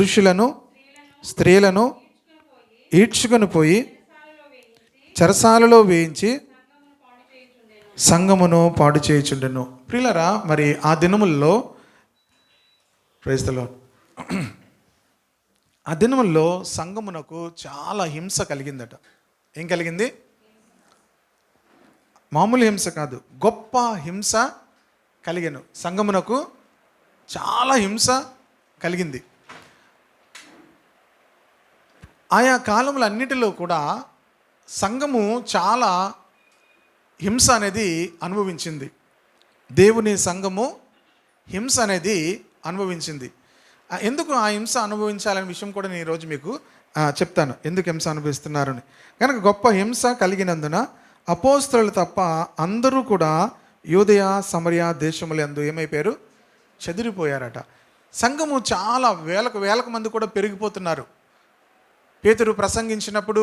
పురుషులను స్త్రీలను ఈడ్చుకొని పోయి చెరసాలలో వేయించి సంఘమును పాడు చేయుచుండెను. ప్రియులారా, మరి ఆ దినముల్లో ప్రైజ్ ది లార్డ్, ఆ దినముల్లో సంఘమునకు చాలా హింస కలిగిందట. ఏం కలిగింది? మామూలు హింస కాదు, గొప్ప హింస కలిగెను. సంఘమునకు చాలా హింస కలిగింది. ఆయా కాలములన్నిటిలో కూడా సంఘము చాలా హింస అనేది అనుభవించింది. దేవుని సంఘము హింస అనేది అనుభవించింది. ఎందుకు ఆ హింస అనుభవించాలనే విషయం కూడా నేను ఈరోజు మీకు చెప్తాను, ఎందుకు హింస అనుభవిస్తున్నారని. కనుక గొప్ప హింస కలిగినందున అపోస్తలులు తప్ప అందరూ కూడా యూదయ సమరయ దేశములందు ఏమైపోయారు? చెదిరిపోయారట. సంఘము చాలా వేలకు మంది కూడా పెరిగిపోతున్నారు. పేతురు ప్రసంగించినప్పుడు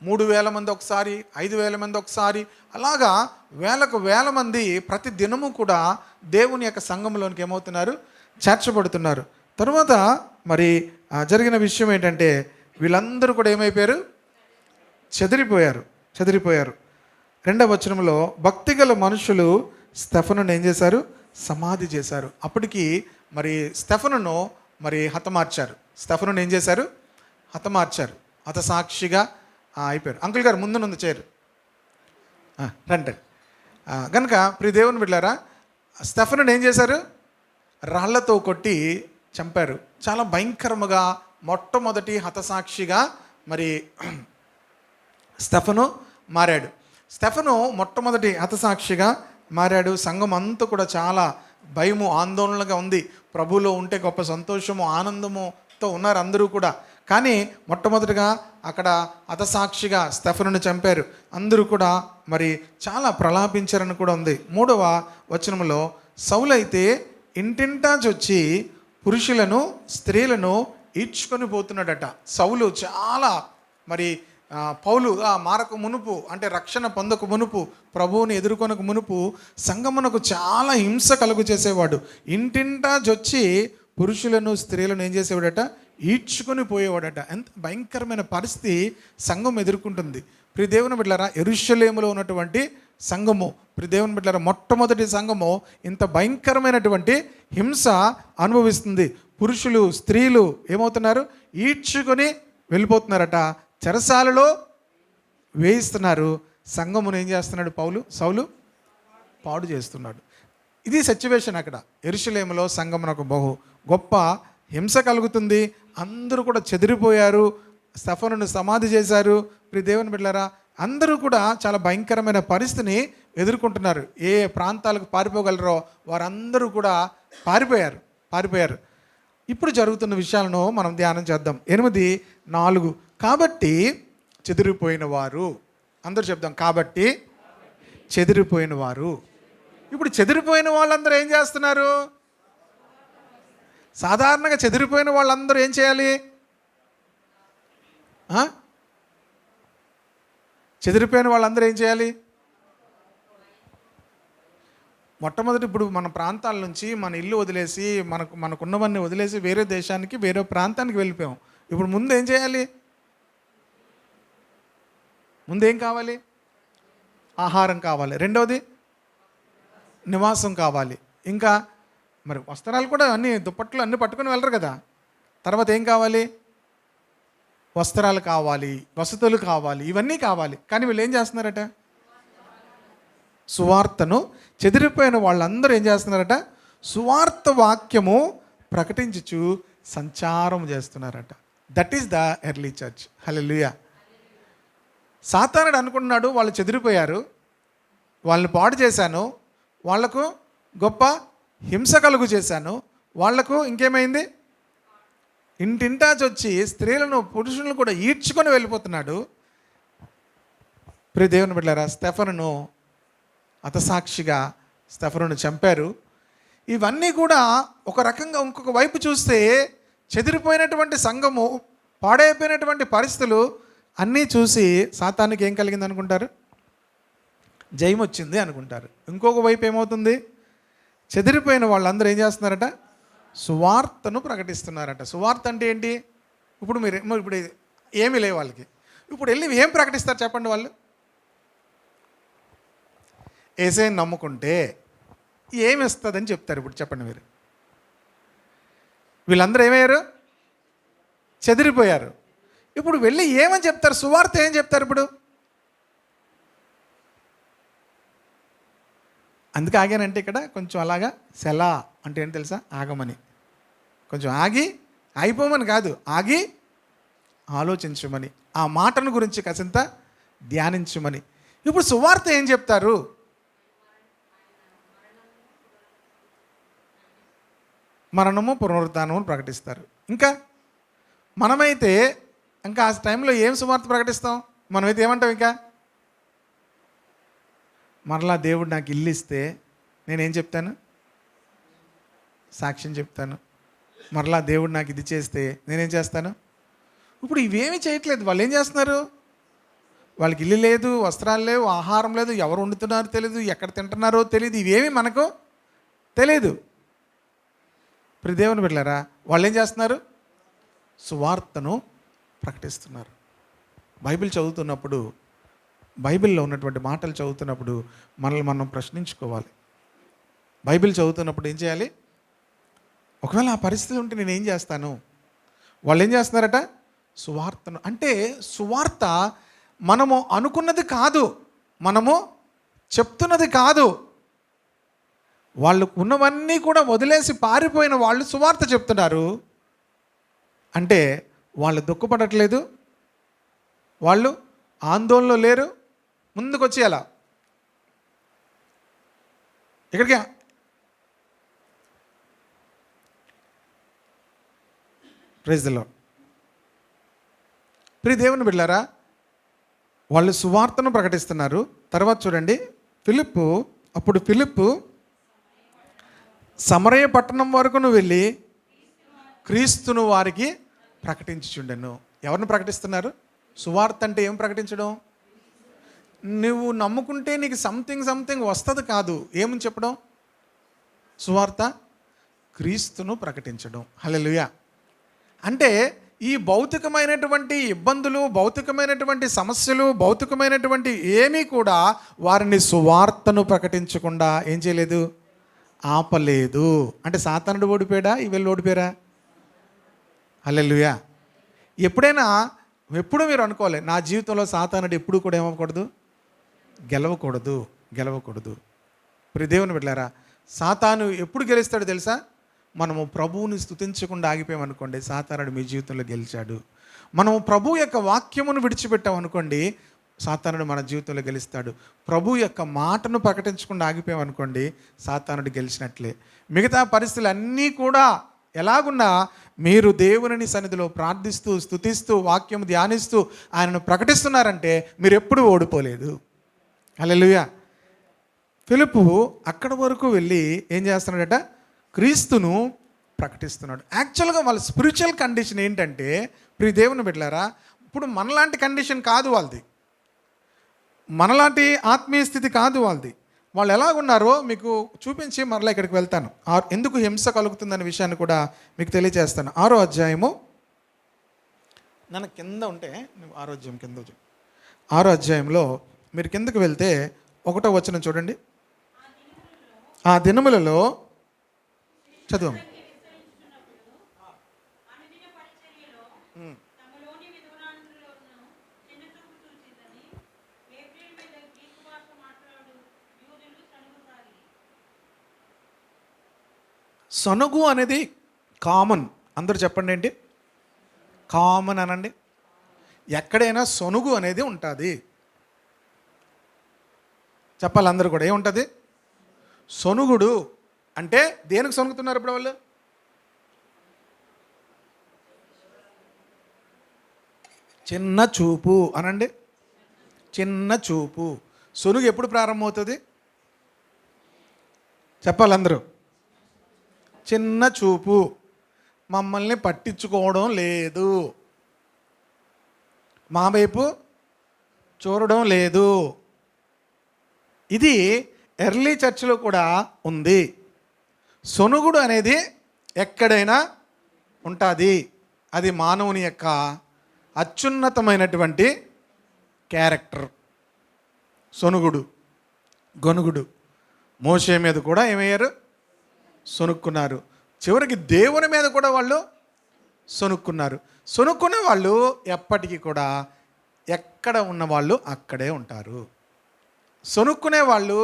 3,000 మంది ఒకసారి, 5,000 మంది ఒకసారి, అలాగా వేల మంది ప్రతి దినము కూడా దేవుని యొక్క సంఘంలోనికి ఏమవుతున్నారు? చేర్చబడుతున్నారు. తర్వాత మరి జరిగిన విషయం ఏంటంటే వీళ్ళందరూ కూడా ఏమైపోయారు? చెదిరిపోయారు. 2వ వచనంలో భక్తిగల మనుషులు స్తెఫనును ఏం చేశారు? సమాధి చేశారు. అప్పటికి మరి స్తెఫనును మరి హతమార్చారు. స్తెఫనును ఏం చేశారు? హతమార్చారు. హతసాక్షిగా అయిపోయారు. అంకుల్ గారు ముందు చేరు రండి. కనుక ప్రియ దేవుని బిడ్డలారా, స్తెఫనును ఏం చేశారు? రాళ్లతో కొట్టి చంపారు. చాలా భయంకరముగా మొట్టమొదటి హతసాక్షిగా మరి స్తెఫను మారాడు. స్తెఫను మొట్టమొదటి హతసాక్షిగా మారాడు. సంఘం అంతా కూడా చాలా భయము, ఆందోళనగా ఉంది. ప్రభువులో ఉంటే గొప్ప సంతోషము, ఆనందముతో ఉన్నారు అందరూ కూడా. కానీ మొట్టమొదటిగా అక్కడ హతసాక్షిగా స్తెఫనును చంపారు. అందరూ కూడా మరి చాలా ప్రలాపించారని కూడా ఉంది. 3వ వచనంలో సౌలైతే ఇంటింటా చొచ్చి పురుషులను స్త్రీలను ఈడ్చుకొని పోతున్నాడట. సౌలు చాలా మరి పౌలు మారకు మునుపు, అంటే రక్షణ పొందక మునుపు, ప్రభువుని ఎదుర్కొనక మునుపు సంఘమునకు చాలా హింస కలుగు చేసేవాడు. ఇంటింటా చొచ్చి పురుషులను స్త్రీలను ఏం చేసేవాడట? ఈడ్చుకొని పోయేవాడట. ఎంత భయంకరమైన పరిస్థితి సంఘం ఎదుర్కొంటుంది. ప్రియ దేవుని బిడ్డలారా, యెరూషలేములో ఉన్నటువంటి సంఘము, ప్రియ దేవుని బిడ్డలారా, మొట్టమొదటి సంఘము ఇంత భయంకరమైనటువంటి హింస అనుభవిస్తుంది. పురుషులు స్త్రీలు ఏమవుతున్నారు? ఈడ్చుకొని వెళ్ళిపోతున్నారట. చెరసాలలో వేయిస్తున్నారు. సంఘమును ఏం చేస్తున్నాడు? సౌలు పాడు చేస్తున్నాడు. ఇది సిచ్యువేషన్ అక్కడ యెరూషలేములో. సంఘమునకు బహు గొప్ప హింస కలుగుతుంది. అందరూ కూడా చెదిరిపోయారు. స్తెఫనును సమాధి చేశారు. ప్రియ దేవుని బిడ్డలారా, అందరూ కూడా చాలా భయంకరమైన పరిస్థితిని ఎదుర్కొంటున్నారు. ఏ ప్రాంతాలకు పారిపోగలరో వారందరూ కూడా పారిపోయారు. ఇప్పుడు జరుగుతున్న విషయాలను మనం ధ్యానం చేద్దాం. 8:4 కాబట్టి చెదిరిపోయిన వారు, అందరూ చెప్దాం, కాబట్టి చెదిరిపోయిన వారు. ఇప్పుడు చెదిరిపోయిన వాళ్ళందరూ ఏం చేస్తున్నారు? సాధారణంగా చెదిరిపోయిన వాళ్ళందరూ ఏం చేయాలి? చెదిరిపోయిన వాళ్ళందరూ ఏం చేయాలి? మొట్టమొదటి ఇప్పుడు మన ప్రాంతాల నుంచి మన ఇల్లు వదిలేసి మనకున్నవన్నీ వదిలేసి వేరే దేశానికి, వేరే ప్రాంతానికి వెళ్ళిపోయాం. ఇప్పుడు ముందు ఏం చేయాలి? ముందేం కావాలి? ఆహారం కావాలి. రెండవది నివాసం కావాలి. ఇంకా మరి వస్త్రాలు కూడా అన్ని, దుప్పట్లు అన్నీ పట్టుకొని వెళ్ళరు కదా. తర్వాత ఏం కావాలి? వస్త్రాలు కావాలి, వసతులు కావాలి, ఇవన్నీ కావాలి. కానీ వీళ్ళు ఏం చేస్తున్నారట? సువార్తను, చెదిరిపోయిన వాళ్ళందరూ ఏం చేస్తున్నారట? సువార్త వాక్యము ప్రకటించుచు సంచారం చేస్తున్నారట. That is the early church. Hallelujah. సాతానుడు అనుకుంటున్నాడు వాళ్ళు చెదిరిపోయారు, వాళ్ళని పాడు చేశాను, వాళ్లకు గొప్ప హింస కలుగు చేశాను, వాళ్లకు ఇంకేమైంది? ఇంటింటా చొచ్చి స్త్రీలను పురుషులను కూడా ఈడ్చుకొని వెళ్ళిపోతున్నాడు. ప్రియ దేవుని బిడ్డలారా, స్తెఫనును హతసాక్షిగా స్తెఫనును చంపారు. ఇవన్నీ కూడా ఒక రకంగా ఇంకొక వైపు చూస్తే చెదిరిపోయినటువంటి సంఘము, పాడైపోయినటువంటి పరిస్థితులు అన్నీ చూసి సాతానికి ఏం కలిగింది అనుకుంటారు? జయం వచ్చింది అనుకుంటారు. ఇంకొక వైపు ఏమవుతుంది? చెదిరిపోయిన వాళ్ళందరూ ఏం చేస్తున్నారట? సువార్తను ప్రకటిస్తున్నారంట. సువార్త అంటే ఏంటి? ఇప్పుడు ఇప్పుడు ఏమీ లేవు వాళ్ళకి. ఇప్పుడు వెళ్ళి ఏం ప్రకటిస్తారు చెప్పండి వాళ్ళు? యేసయ్యని నమ్ముకుంటే ఏమి ఇస్తుందని చెప్తారు ఇప్పుడు చెప్పండి మీరు. వీళ్ళందరూ ఏమయ్యారు? చెదిరిపోయారు. ఇప్పుడు వెళ్ళి ఏమని చెప్తారు? సువార్త ఏం చెప్తారు ఇప్పుడు? అందుకే ఆగానంటే ఇక్కడ కొంచెం అలాగా సెలా అంటే ఏంటి తెలుసా? ఆగమని. కొంచెం ఆగిపోమని కాదు, ఆగి ఆలోచించమని, ఆ మాటను గురించి కాసింత ధ్యానించమని. ఇప్పుడు సువార్త ఏం చెప్తారు? మరణము పునరుద్ధానము ప్రకటిస్తారు. ఇంకా మనమైతే ఇంకా ఆ టైంలో ఏం సువార్త ప్రకటిస్తాం? మనమైతే ఏమంటాం? ఇంకా మరలా దేవుడు నాకు ఇల్లు ఇస్తే నేనేం చెప్తాను? సాక్ష్యం చెప్తాను. మరలా దేవుడు నాకు ఇది చేస్తే నేనేం చేస్తాను? ఇప్పుడు ఇవేమీ చేయట్లేదు. వాళ్ళు ఏం చేస్తున్నారు? వాళ్ళకి ఇల్లు లేదు, వస్త్రాలు లేవు, ఆహారం లేదు, ఎవరు వండుతున్నారో తెలియదు, ఎక్కడ తింటున్నారో తెలియదు, ఇవేమీ మనకు తెలియదు. ఇప్పుడు దేవుని బిడ్డలారా, వాళ్ళు ఏం చేస్తున్నారు? సువార్తను ప్రకటిస్తున్నారు. బైబిల్ చదువుతున్నప్పుడు, బైబిల్లో ఉన్నటువంటి మాటలు చదువుతున్నప్పుడు మనల్ని మనం ప్రశ్నించుకోవాలి. బైబిల్ చదువుతున్నప్పుడు ఏం చేయాలి? ఒకవేళ ఆ పరిస్థితి ఉంటే నేను ఏం చేస్తాను? వాళ్ళు ఏం చేస్తున్నారట? సువార్తను. అంటే సువార్త మనము అనుకున్నది కాదు, మనము చెప్తున్నది కాదు. వాళ్ళు ఉన్నవన్నీ కూడా వదిలేసి పారిపోయిన వాళ్ళు సువార్త చెప్తున్నారు. అంటే వాళ్ళు దుఃఖపడట్లేదు, వాళ్ళు ఆందోళనలో లేరు. ముందుకు వచ్చేయాల ఇక్కడికి. Praise the lord. ప్రియ దేవుని బిడ్డలారా, వాళ్ళు సువార్తను ప్రకటిస్తున్నారు. తర్వాత చూడండి, అప్పుడు ఫిలిప్పు సమరయ పట్టణం వరకును వెళ్ళి క్రీస్తును వారికి ప్రకటించుచుండెను. ఎవరిని ప్రకటిస్తున్నారు? సువార్త అంటే ఏం ప్రకటించడం? నువ్వు నమ్ముకుంటే నీకు సంథింగ్ వస్తుంది కాదు. ఏమని చెప్పడం? సువార్త క్రీస్తును ప్రకటించడం. హల్లెలూయా. అంటే ఈ భౌతికమైనటువంటి ఇబ్బందులు, భౌతికమైనటువంటి సమస్యలు, భౌతికమైనటువంటి ఏమీ కూడా వారిని సువార్తను ప్రకటించకుండా ఏం చేయలేదు? ఆపలేదు. అంటే సాతానుడు ఓడిపోయాడా? వీళ్ళు ఓడిపోయారా? హల్లెలూయా. ఎప్పుడు మీరు అనుకోవాలి, నా జీవితంలో సాతానుడు ఎప్పుడు కూడా ఏమవ్వకూడదు? గెలవకూడదు. ప్రియ దేవుని బిడ్డలారా, సాతాను ఎప్పుడు గెలుస్తాడో తెలుసా? మనము ప్రభువుని స్తుతించకుండా ఆగిపోయామనుకోండి, సాతానుడు మీ జీవితంలో గెలిచాడు. మనము ప్రభు యొక్క వాక్యమును విడిచిపెట్టామనుకోండి, సాతానుడు మన జీవితంలో గెలుస్తాడు. ప్రభు యొక్క మాటను ప్రకటించకుండా ఆగిపోయామనుకోండి, సాతానుడు గెలిచినట్లే. మిగతా పరిస్థితులు అన్నీ కూడా ఎలాగున్నా మీరు దేవుని సన్నిధిలో ప్రార్థిస్తూ, స్తుతిస్తూ, వాక్యం ధ్యానిస్తూ ఆయనను ప్రకటిస్తున్నారంటే మీరు ఎప్పుడూ ఓడిపోలేదు. హల్లెలూయా. ఫిలిప్పు అక్కడి వరకు వెళ్ళి ఏం చేస్తున్నాడట? క్రీస్తును ప్రకటిస్తున్నాడు. యాక్చువల్గా వాళ్ళ స్పిరిచువల్ కండిషన్ ఏంటంటే, ప్రియ దేవుని బిడ్డలారా, ఇప్పుడు మనలాంటి కండిషన్ కాదు వాళ్ళది, మనలాంటి ఆత్మీయ స్థితి కాదు వాళ్ళది. వాళ్ళు ఎలాగున్నారో మీకు చూపించి మరలా ఇక్కడికి వెళ్తాను. ఎందుకు హింస కలుగుతుందనే విషయాన్ని కూడా మీకు తెలియజేస్తాను. 6వ అధ్యాయము నన్ను కింద ఉంటే, 6వ అధ్యాయం కింద, 6వ అధ్యాయంలో మీరు కిందకు వెళ్తే 1వ వచనం చూడండి. ఆ దినములలో చదువు. సనుగు అనేది కామన్. అందరూ చెప్పండి ఏంటి? కామన్ అనండి. ఎక్కడైనా సనుగు అనేది ఉంటుంది. చెప్పాలి అందరూ కూడా. ఏముంటుంది? సనుగుడు అంటే దేనికి సనుగుతున్నారు ఇప్పుడు వాళ్ళు? చిన్న చూపు అనండి. చిన్న చూపు. సనుగు ఎప్పుడు ప్రారంభమవుతుంది? చెప్పాలి అందరూ. చిన్న చూపు. మమ్మల్ని పట్టించుకోవడం లేదు, మా వైపు చూడడం లేదు. ఇది ఎర్లీ చర్చిలో కూడా ఉంది. సొనుగుడు అనేది ఎక్కడైనా ఉంటుంది. అది మానవుని యొక్క అత్యున్నతమైనటువంటి క్యారెక్టర్. సొనుగుడు, గొనుగుడు. మోషే మీద కూడా ఏమయ్యారు? సొనుక్కున్నారు. చివరికి దేవుని మీద కూడా వాళ్ళు సొనుక్కున్నారు. సొనుక్కునే వాళ్ళు ఎప్పటికీ కూడా ఎక్కడ ఉన్న వాళ్ళు అక్కడే ఉంటారు. సొనుక్కునే వాళ్ళు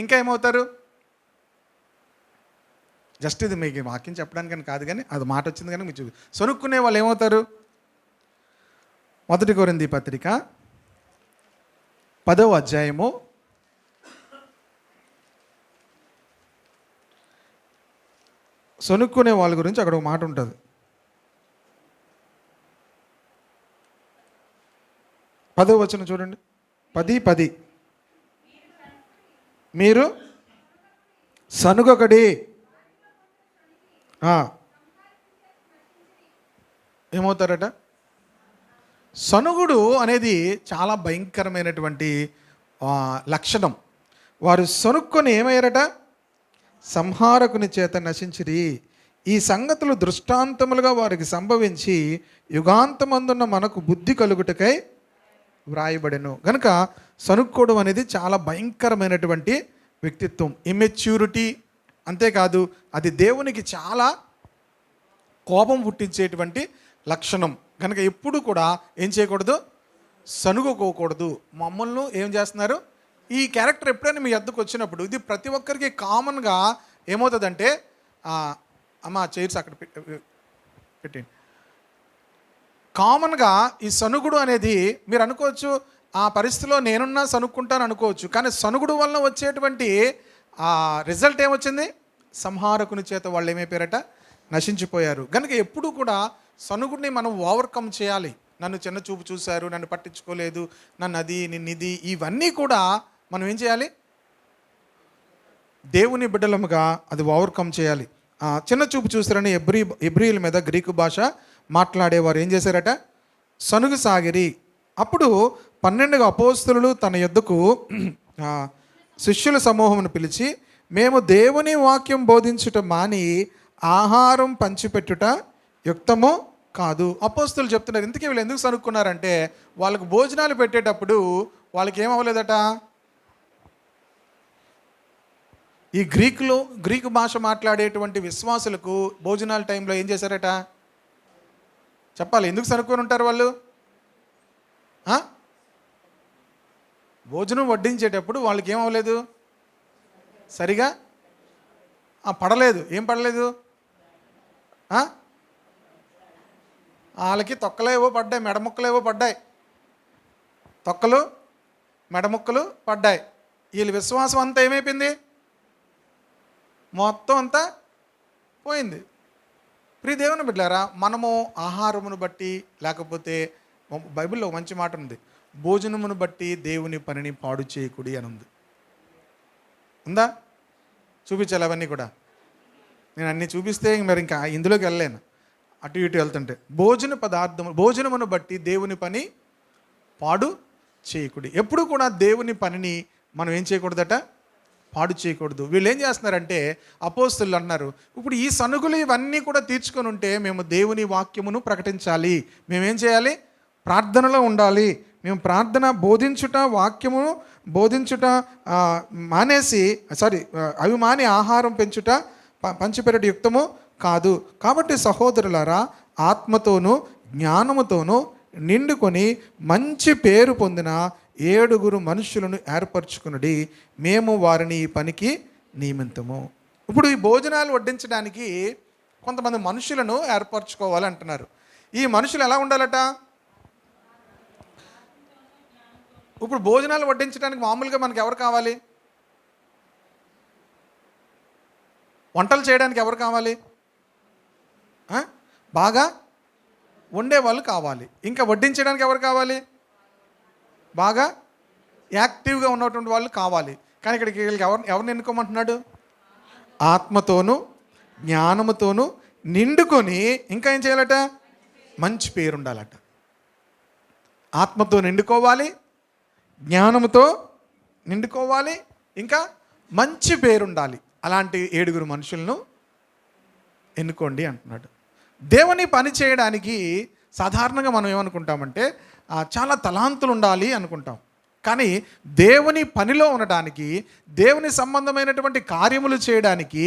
ఇంకా ఏమవుతారు? జస్ట్ ఇది మీకు వాక్యం చెప్పడానికని కాదు, కానీ అది మాట వచ్చింది కానీ మీకు సొనుక్కునే వాళ్ళు ఏమవుతారు? 1 కొరింథీ పత్రిక 10వ అధ్యాయము 'సొనుక్కునే వాళ్ళ గురించి అక్కడ ఒక మాట ఉంటుంది. 10వ వచనం చూడండి. 10:10 మీరు సనుగొకడి. ఏమవుతారట? సనుగుడు అనేది చాలా భయంకరమైనటువంటి లక్షణం. వారు సనుక్కొని ఏమయ్యారట? సంహారకుని చేత నశించిరి. ఈ సంగతులు దృష్టాంతములుగా వారికి సంభవించి యుగాంతమందున్న మనకు బుద్ధి కలుగుటకై వ్రాయబడెను. కనుక సనుక్కోవడం అనేది చాలా భయంకరమైనటువంటి వ్యక్తిత్వం, ఇమ్మెచ్యూరిటీ. అంతేకాదు అది దేవునికి చాలా కోపం పుట్టించేటువంటి లక్షణం. కనుక ఎప్పుడు కూడా ఏం చేయకూడదు? సనుగుకోకూడదు. మమ్మల్ని ఏం చేస్తున్నారు? ఈ క్యారెక్టర్ ఎప్పుడైనా మీ వద్దకు వచ్చినప్పుడు ఇది ప్రతి ఒక్కరికి కామన్గా ఏమవుతుందంటే, అమ్మ చైర్స్ అక్కడ పెట్టండి. కామన్గా ఈ సనుగుడు అనేది మీరు అనుకోవచ్చు, ఆ పరిస్థితిలో నేనున్నా సనుక్కుంటాను అనుకోవచ్చు. కానీ సనుగుడు వలన వచ్చేటువంటి రిజల్ట్ ఏమొచ్చింది? సంహారకుని చేత వాళ్ళు ఏమైపోయారట? నశించిపోయారు. కనుక ఎప్పుడు కూడా సనుగుడిని మనం ఓవర్కమ్ చేయాలి. నన్ను చిన్న చూపు చూశారు, నన్ను పట్టించుకోలేదు, నన్ను అది నిన్నిది, ఇవన్నీ కూడా మనం ఏం చేయాలి? దేవుని బిడ్డలముగా అది ఓవర్కమ్ చేయాలి. చిన్న చూపు చూసారని ఎబ్రీల మీద గ్రీకు భాష మాట్లాడేవారు ఏం చేశారట? సనుగు సాగిరి. అప్పుడు 12 అపోస్తలులు తన యొద్దకు శిష్యుల సమూహమును పిలిచి, మేము దేవుని వాక్యం బోధించుట మాని ఆహారం పంచిపెట్టుట యుక్తమో కాదు. అపోస్తలులు చెప్తున్నారు. ఇందుకే వీళ్ళు ఎందుకు సనుక్కున్నారంటే, వాళ్ళకు భోజనాలు పెట్టేటప్పుడు వాళ్ళకి ఏమవ్వలేదట? ఈ గ్రీకు భాష మాట్లాడేటువంటి విశ్వాసులకు భోజనాల టైంలో ఏం చేశారట? చెప్పాలి. ఎందుకు సనుక్కొని ఉంటారు వాళ్ళు? భోజనం వడ్డించేటప్పుడు వాళ్ళకి ఏమవ్వలేదు? సరిగా పడలేదు. ఏం పడలేదు? వాళ్ళకి తొక్కలేవో పడ్డాయి, మెడముక్కలేవో పడ్డాయి. తొక్కలు మెడముక్కలు పడ్డాయి. వీళ్ళ విశ్వాసం అంతా ఏమైపోయింది? మొత్తం అంతా పోయింది. ప్రియ దేవుని బిడ్డలారా, మనము ఆహారమును బట్టి, లేకపోతే బైబిల్లో మంచి మాట ఉంది, భోజనమును బట్టి దేవుని పనిని పాడు చేయకుడి అని ఉంది. ఉందా? చూపించాలి అవన్నీ కూడా. నేను అన్నీ చూపిస్తే మరి ఇంకా ఇందులోకి వెళ్ళలేను. అటు ఇటు వెళ్తుంటే భోజనమును బట్టి దేవుని పని పాడు చేయకుడి. ఎప్పుడు కూడా దేవుని పనిని మనం ఏం చేయకూడదట? పాడు చేయకూడదు. వీళ్ళు ఏం చేస్తున్నారంటే, అపోస్తలులు అన్నారు, ఇప్పుడు ఈ సనుగులు ఇవన్నీ కూడా తీర్చుకొని ఉంటే మేము దేవుని వాక్యమును ప్రకటించాలి. మేమేం చేయాలి? ప్రార్థనలో ఉండాలి. మేము ప్రార్థన బోధించుట, వాక్యమును బోధించుట మానేసి అవి మాని ఆహారం పంచిపెరటి యుక్తము కాదు. కాబట్టి సహోదరులారా, ఆత్మతోనూ జ్ఞానముతోనూ నిండుకొని మంచి పేరు పొందిన 7 మనుషులను ఏర్పరచుకున్నది, మేము వారిని ఈ పనికి నియమితము. ఇప్పుడు ఈ భోజనాలు వడ్డించడానికి కొంతమంది మనుషులను ఏర్పరచుకోవాలి అంటున్నారు. ఈ మనుషులు ఎలా ఉండాలట? ఇప్పుడు భోజనాలు వడ్డించడానికి మామూలుగా మనకు ఎవరు కావాలి? వంటలు చేయడానికి ఎవరు కావాలి? బాగా వండేవాళ్ళు కావాలి. ఇంకా వడ్డించడానికి ఎవరు కావాలి? బాగా యాక్టివ్గా ఉన్నటువంటి వాళ్ళు కావాలి. కానీ ఇక్కడికి ఎవరిని ఎన్నుకోమంటున్నాడు? ఆత్మతోనూ జ్ఞానముతోనూ నిండుకొని ఇంకా ఏం చేయాలట? మంచి పేరు ఉండాలట. ఆత్మతో నిండుకోవాలి, జ్ఞానముతో నిండుకోవాలి, ఇంకా మంచి పేరు ఉండాలి. అలాంటి 7 మనుషులను ఎన్నుకోండి అంటున్నాడు. దేవుని పని చేయడానికి సాధారణంగా మనం ఏమనుకుంటామంటే చాలా తలాంతులు ఉండాలి అనుకుంటాం. కానీ దేవుని పనిలో ఉండడానికి, దేవుని సంబంధమైనటువంటి కార్యములు చేయడానికి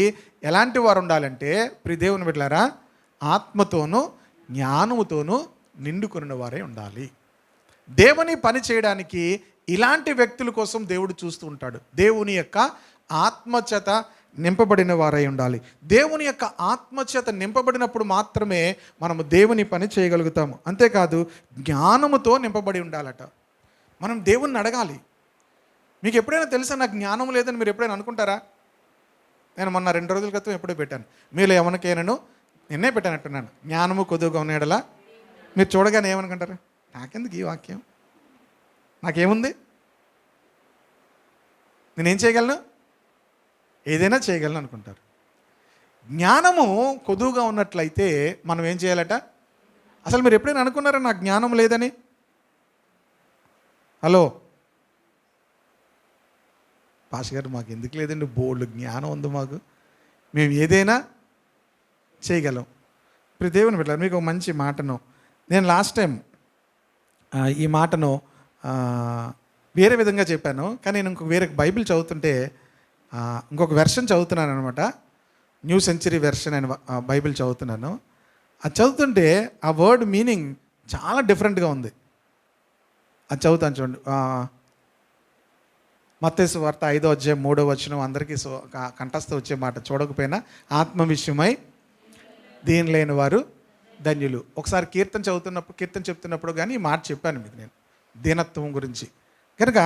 ఎలాంటి వారు ఉండాలంటే, ప్రియ దేవుని బిడ్డలారా, ఆత్మతోనూ జ్ఞానముతోనూ నిండుకున్న వారే ఉండాలి. దేవుని పని చేయడానికి ఇలాంటి వ్యక్తుల కోసం దేవుడు చూస్తూ ఉంటాడు. దేవుని యొక్క ఆత్మచేత నింపబడిన వారై ఉండాలి. దేవుని యొక్క ఆత్మచేత నింపబడినప్పుడు మాత్రమే మనము దేవుని పని చేయగలుగుతాము. అంతేకాదు జ్ఞానముతో నింపబడి ఉండాలట. మనం దేవుణ్ణి అడగాలి. మీకు ఎప్పుడైనా తెలుసా నాకు జ్ఞానం లేదని మీరు ఎప్పుడైనా అనుకుంటారా? నేను మొన్న 2 రోజుల క్రితం ఎప్పుడో పెట్టాను. మీలో ఎవరికైనాను నిన్నే పెట్టానంటున్నాను, జ్ఞానము కొద్దుగా ఉన్నాడలా. మీరు చూడగానే ఏమనుకుంటారు? నాకెందుకు ఈ వాక్యం, నాకేముంది, నేనేం చేయగలను, ఏదైనా చేయగలను అనుకుంటారు. జ్ఞానము కొద్దుగా ఉన్నట్లయితే మనం ఏం చేయాలట? అసలు మీరు ఎప్పుడైనా అనుకున్నారా నాకు జ్ఞానం లేదని? హలో పాష గారు, మాకు ఎందుకు లేదండి, బోల్డ్ జ్ఞానం ఉంది మాకు, మేము ఏదైనా చేయగలం. ఇప్పుడు దేవుని బిడ్డలారా, మీకు ఒక మంచి మాటను నేను లాస్ట్ టైం ఈ మాటను వేరే విధంగా చెప్పాను. కానీ నేను ఇంకొక వేరే బైబిల్ చదువుతుంటే ఇంకొక వెర్షన్ చదువుతున్నాను అనమాట. న్యూ సెంచరీ వెర్షన్ అని బైబిల్ చదువుతున్నాను. అది చదువుతుంటే ఆ వర్డ్ మీనింగ్ చాలా డిఫరెంట్గా ఉంది. అది చదువుతాను చూడండి. మత్తయి సువార్త 5వ అధ్యాయం 3వ వచనం అందరికీ కంఠస్థ వచ్చే మాట. చూడకపోయినా ఆత్మ విషయమై దీని లేని వారు ధన్యులు. ఒకసారి కీర్తన చెప్తున్నప్పుడు కానీ ఈ మాట చెప్పాను మీకు నేను, దీనత్వం గురించి. కనుక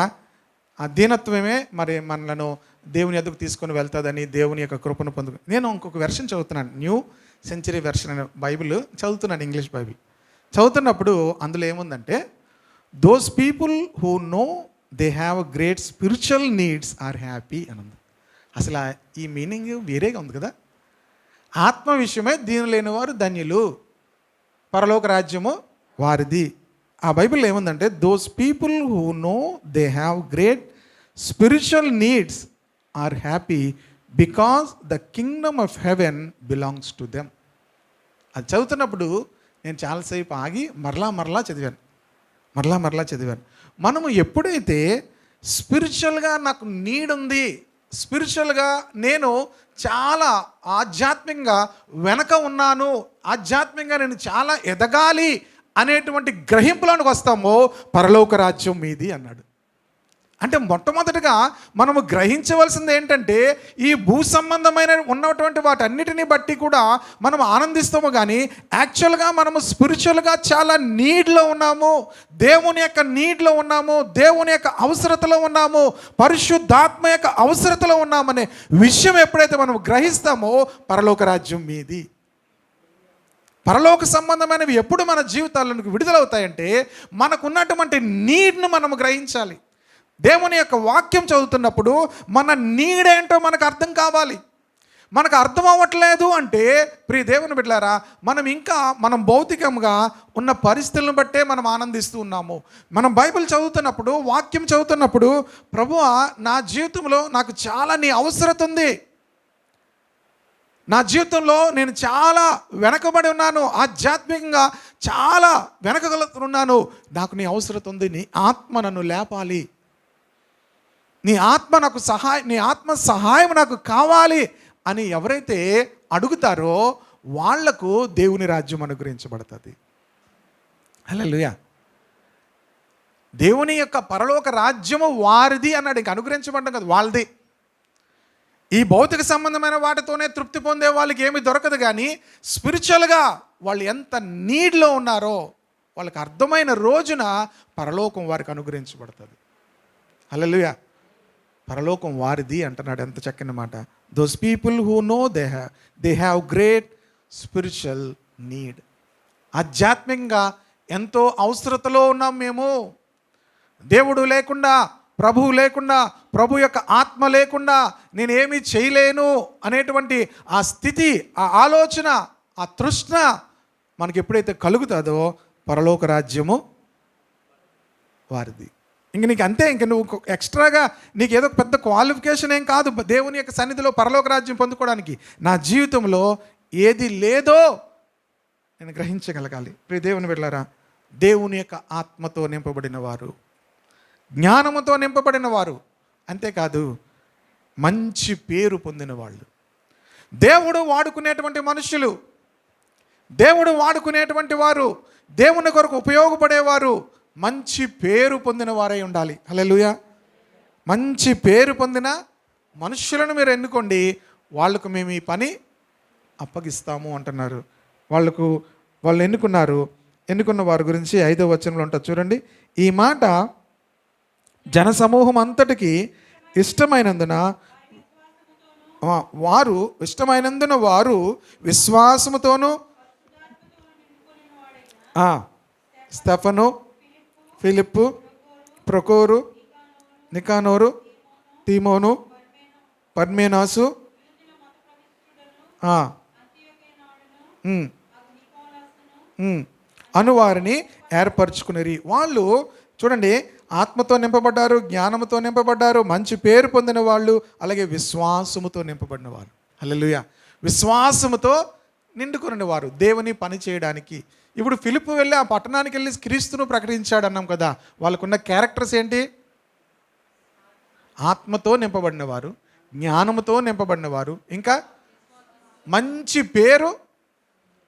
ఆ దీనత్వమే మరి మనలను దేవుని ఎదుగు తీసుకొని వెళ్తుందని, దేవుని యొక్క కృపను పొందుకు. నేను ఇంకొక వెర్షన్ చదువుతున్నాను, న్యూ సెంచరీ వెర్షన్ అనే బైబిల్ చదువుతున్నాను, ఇంగ్లీష్ బైబిల్ చదువుతున్నప్పుడు అందులో ఏముందంటే, those people who know they have great spiritual needs are happy అని ఉంది. అసలు ఈ మీనింగ్ వేరేగా ఉంది కదా. ఆత్మ విషయమే దీని లేని వారు ధన్యులు, పరలోక రాజ్యము వారిది. ఆ బైబిల్లో ఏముందంటే, those people who know they have great spiritual needs are happy because the kingdom of heaven belongs to them. అది చదువుతున్నప్పుడు నేను చాలాసేపు ఆగి మరలా చదివాను. మనము ఎప్పుడైతే స్పిరిచువల్గా నాకు నీడ్ ఉంది, స్పిరిచువల్గా నేను చాలా ఆధ్యాత్మికంగా వెనక ఉన్నాను, ఆధ్యాత్మికంగా నేను చాలా ఎదగాలి అనేటువంటి గ్రహింపులోనికి వస్తామో పరలోక రాజ్యం మీది అన్నాడు. అంటే మొట్టమొదటిగా మనము గ్రహించవలసింది ఏంటంటే, ఈ భూ సంబంధమైన ఉన్నటువంటి వాటన్నిటిని బట్టి కూడా మనం ఆనందిస్తాము, కానీ యాక్చువల్గా మనము స్పిరిచువల్గా చాలా నీడ్లో ఉన్నాము, దేవుని యొక్క నీడ్లో ఉన్నాము, దేవుని యొక్క అవసరతలో ఉన్నాము, పరిశుద్ధాత్మ యొక్క అవసరతలో ఉన్నామనే విషయం ఎప్పుడైతే మనం గ్రహిస్తామో పరలోక రాజ్యం మీది. పరలోక సంబంధమైనవి ఎప్పుడు మన జీవితాలకు విడుదలవుతాయంటే, మనకున్నటువంటి నీడ్ను మనము గ్రహించాలి. దేవుని యొక్క వాక్యం చదువుతున్నప్పుడు మన నీడ్ ఏంటో మనకు అర్థం కావాలి. మనకు అర్థం అవ్వట్లేదు అంటే, ప్రియ దేవుని బిడ్డలారా, మనం భౌతికంగా ఉన్న పరిస్థితులను బట్టే మనం ఆనందిస్తూ ఉన్నాము. మనం బైబిల్ చదువుతున్నప్పుడు, వాక్యం చదువుతున్నప్పుడు, ప్రభువా నా జీవితంలో నాకు చాలా నీ అవసరత ఉంది, నా జీవితంలో నేను చాలా వెనకబడి ఉన్నాను, ఆధ్యాత్మికంగా చాలా వెనకగలుగుతున్నాను, నాకు నీ అవసరత ఉంది, నీ ఆత్మ నన్ను లేపాలి, నీ ఆత్మ సహాయం నాకు కావాలి అని ఎవరైతే అడుగుతారో వాళ్లకు దేవుని రాజ్యం అనుగ్రహించబడుతుంది. హల్లెలూయా. దేవుని యొక్క పరలోక రాజ్యము వారిది అన్నాడు. ఇంక అనుగ్రహించబడ్డం కదా, వాళ్ళది. ఈ భౌతిక సంబంధమైన వాటితోనే తృప్తి పొందే వాళ్ళకి ఏమీ దొరకదు, కానీ స్పిరిచువల్గా వాళ్ళు ఎంత నీడ్లో ఉన్నారో వాళ్ళకి అర్థమైన రోజున పరలోకం వారికి అనుగ్రహించబడుతుంది. హల్లెలూయా. పరలోకం వారిది అంటున్నాడు. ఎంత చక్కని మాట. Those people who know they have great spiritual need. ఆధ్యాత్మికంగా ఎంతో అవసరతలో ఉన్నాం మేము. దేవుడు లేకుండా, ప్రభువు లేకుండా, ప్రభు యొక్క ఆత్మ లేకుండా నేనేమీ చేయలేను అనేటువంటి ఆ స్థితి, ఆ ఆలోచన, ఆ తృష్ణ మనకి ఎప్పుడైతే కలుగుతుందో పరలోక రాజ్యము వారిది. ఇంక నీకు అంతే, ఇంక నువ్వు ఎక్స్ట్రాగా నీకు ఏదో పెద్ద క్వాలిఫికేషన్ ఏం కాదు దేవుని యొక్క సన్నిధిలో పరలోక రాజ్యం పొందుకోవడానికి. నా జీవితంలో ఏది లేదో నేను గ్రహించగలగాలి. ప్రియ దేవుని బిడ్డలారా, దేవుని యొక్క ఆత్మతో నింపబడిన వారు, జ్ఞానముతో నింపబడిన వారు, అంతేకాదు మంచి పేరు పొందిన వాళ్ళు, దేవుడు వాడుకునేటువంటి మనుషులు, దేవుడు వాడుకునేటువంటి వారు, దేవుని కొరకు ఉపయోగపడేవారు మంచి పేరు పొందిన వారై ఉండాలి. హల్లెలూయా. మంచి పేరు పొందిన మనుషులను మీరు ఎన్నుకోండి, వాళ్ళకు మేము ఈ పని అప్పగిస్తాము అంటున్నారు. వాళ్ళు ఎన్నుకున్నారు. ఎన్నుకున్న వారి గురించి 5వ వచనంలో ఉంటుంది చూడండి. ఈ మాట జనసమూహం అంతటికి ఇష్టమైనందున వారు విశ్వాసముతోనూ స్తెఫను, ఫిలిప్పు, ప్రొకోరు, నికానోరు, తీమోను, పర్మేనాసు, అనువారిని ఏర్పరచుకునేరి. వాళ్ళు చూడండి, ఆత్మతో నింపబడ్డారు, జ్ఞానముతో నింపబడ్డారు, మంచి పేరు పొందిన వాళ్ళు, అలాగే విశ్వాసముతో నింపబడిన వారు. హల్లెలూయా. విశ్వాసముతో నిండుకుని వారు దేవుని పని చేయడానికి. ఇప్పుడు ఫిలిప్పు వెళ్ళి ఆ పట్టణానికి వెళ్ళి క్రీస్తును ప్రకటించాడు అన్నాం కదా. వాళ్ళకున్న క్యారెక్టర్స్ ఏంటి? ఆత్మతో నింపబడిన వారు, జ్ఞానముతో నింపబడిన వారు, ఇంకా మంచి పేరు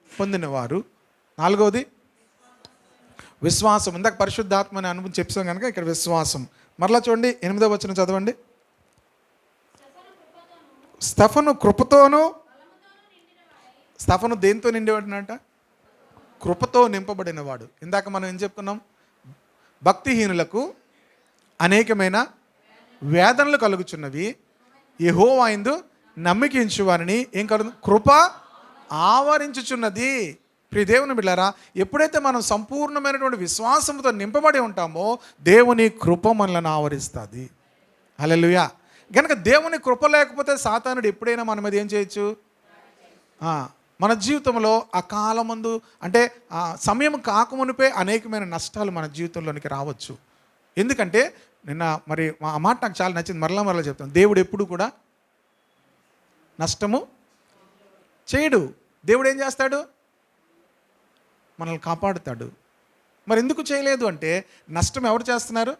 పొందినవారు. 4వది విశ్వాసం. ఇందాక పరిశుద్ధాత్మ అనే అనుభవం చెప్పాం కనుక ఇక్కడ విశ్వాసం. మరలా చూడండి 8వ వచనం చదవండి. స్తెఫను కృపతోనూ, స్తెఫను దేంతో నిండివాడినంట? కృపతో నింపబడినవాడు. ఇందాక మనం ఏం చెప్పుకున్నాం? భక్తిహీనులకు అనేకమైన వేదనలు కలుగుచున్నవి, యెహోవా యందు నమ్మికించు వారిని ఏం కలుగు? కృప ఆవరించుచున్నది. ప్రియ దేవుని బిడ్డలారా, ఎప్పుడైతే మనం సంపూర్ణమైనటువంటి విశ్వాసంతో నింపబడి ఉంటామో దేవుని కృప మనల్ని ఆవరిస్తుంది. హల్లెలూయా. కనుక దేవుని కృప లేకపోతే సాతానుడు ఎప్పుడైనా మన మీద ఏం చేయొచ్చు? మన జీవితంలో అకాలమందు, అంటే సమయం కాకమునిపే అనేకమైన నష్టాలు మన జీవితంలోనికి రావచ్చు. ఎందుకంటే నిన్న మరి ఆ మాట నాకు చాలా నచ్చింది, మరలా చెప్తాను. దేవుడు ఎప్పుడు కూడా నష్టము చేయడు. దేవుడు ఏం చేస్తాడు? మనల్ని కాపాడుతాడు. మరి ఎందుకు చేయలేదు అంటే, నష్టం ఎవరు చేస్తున్నారు?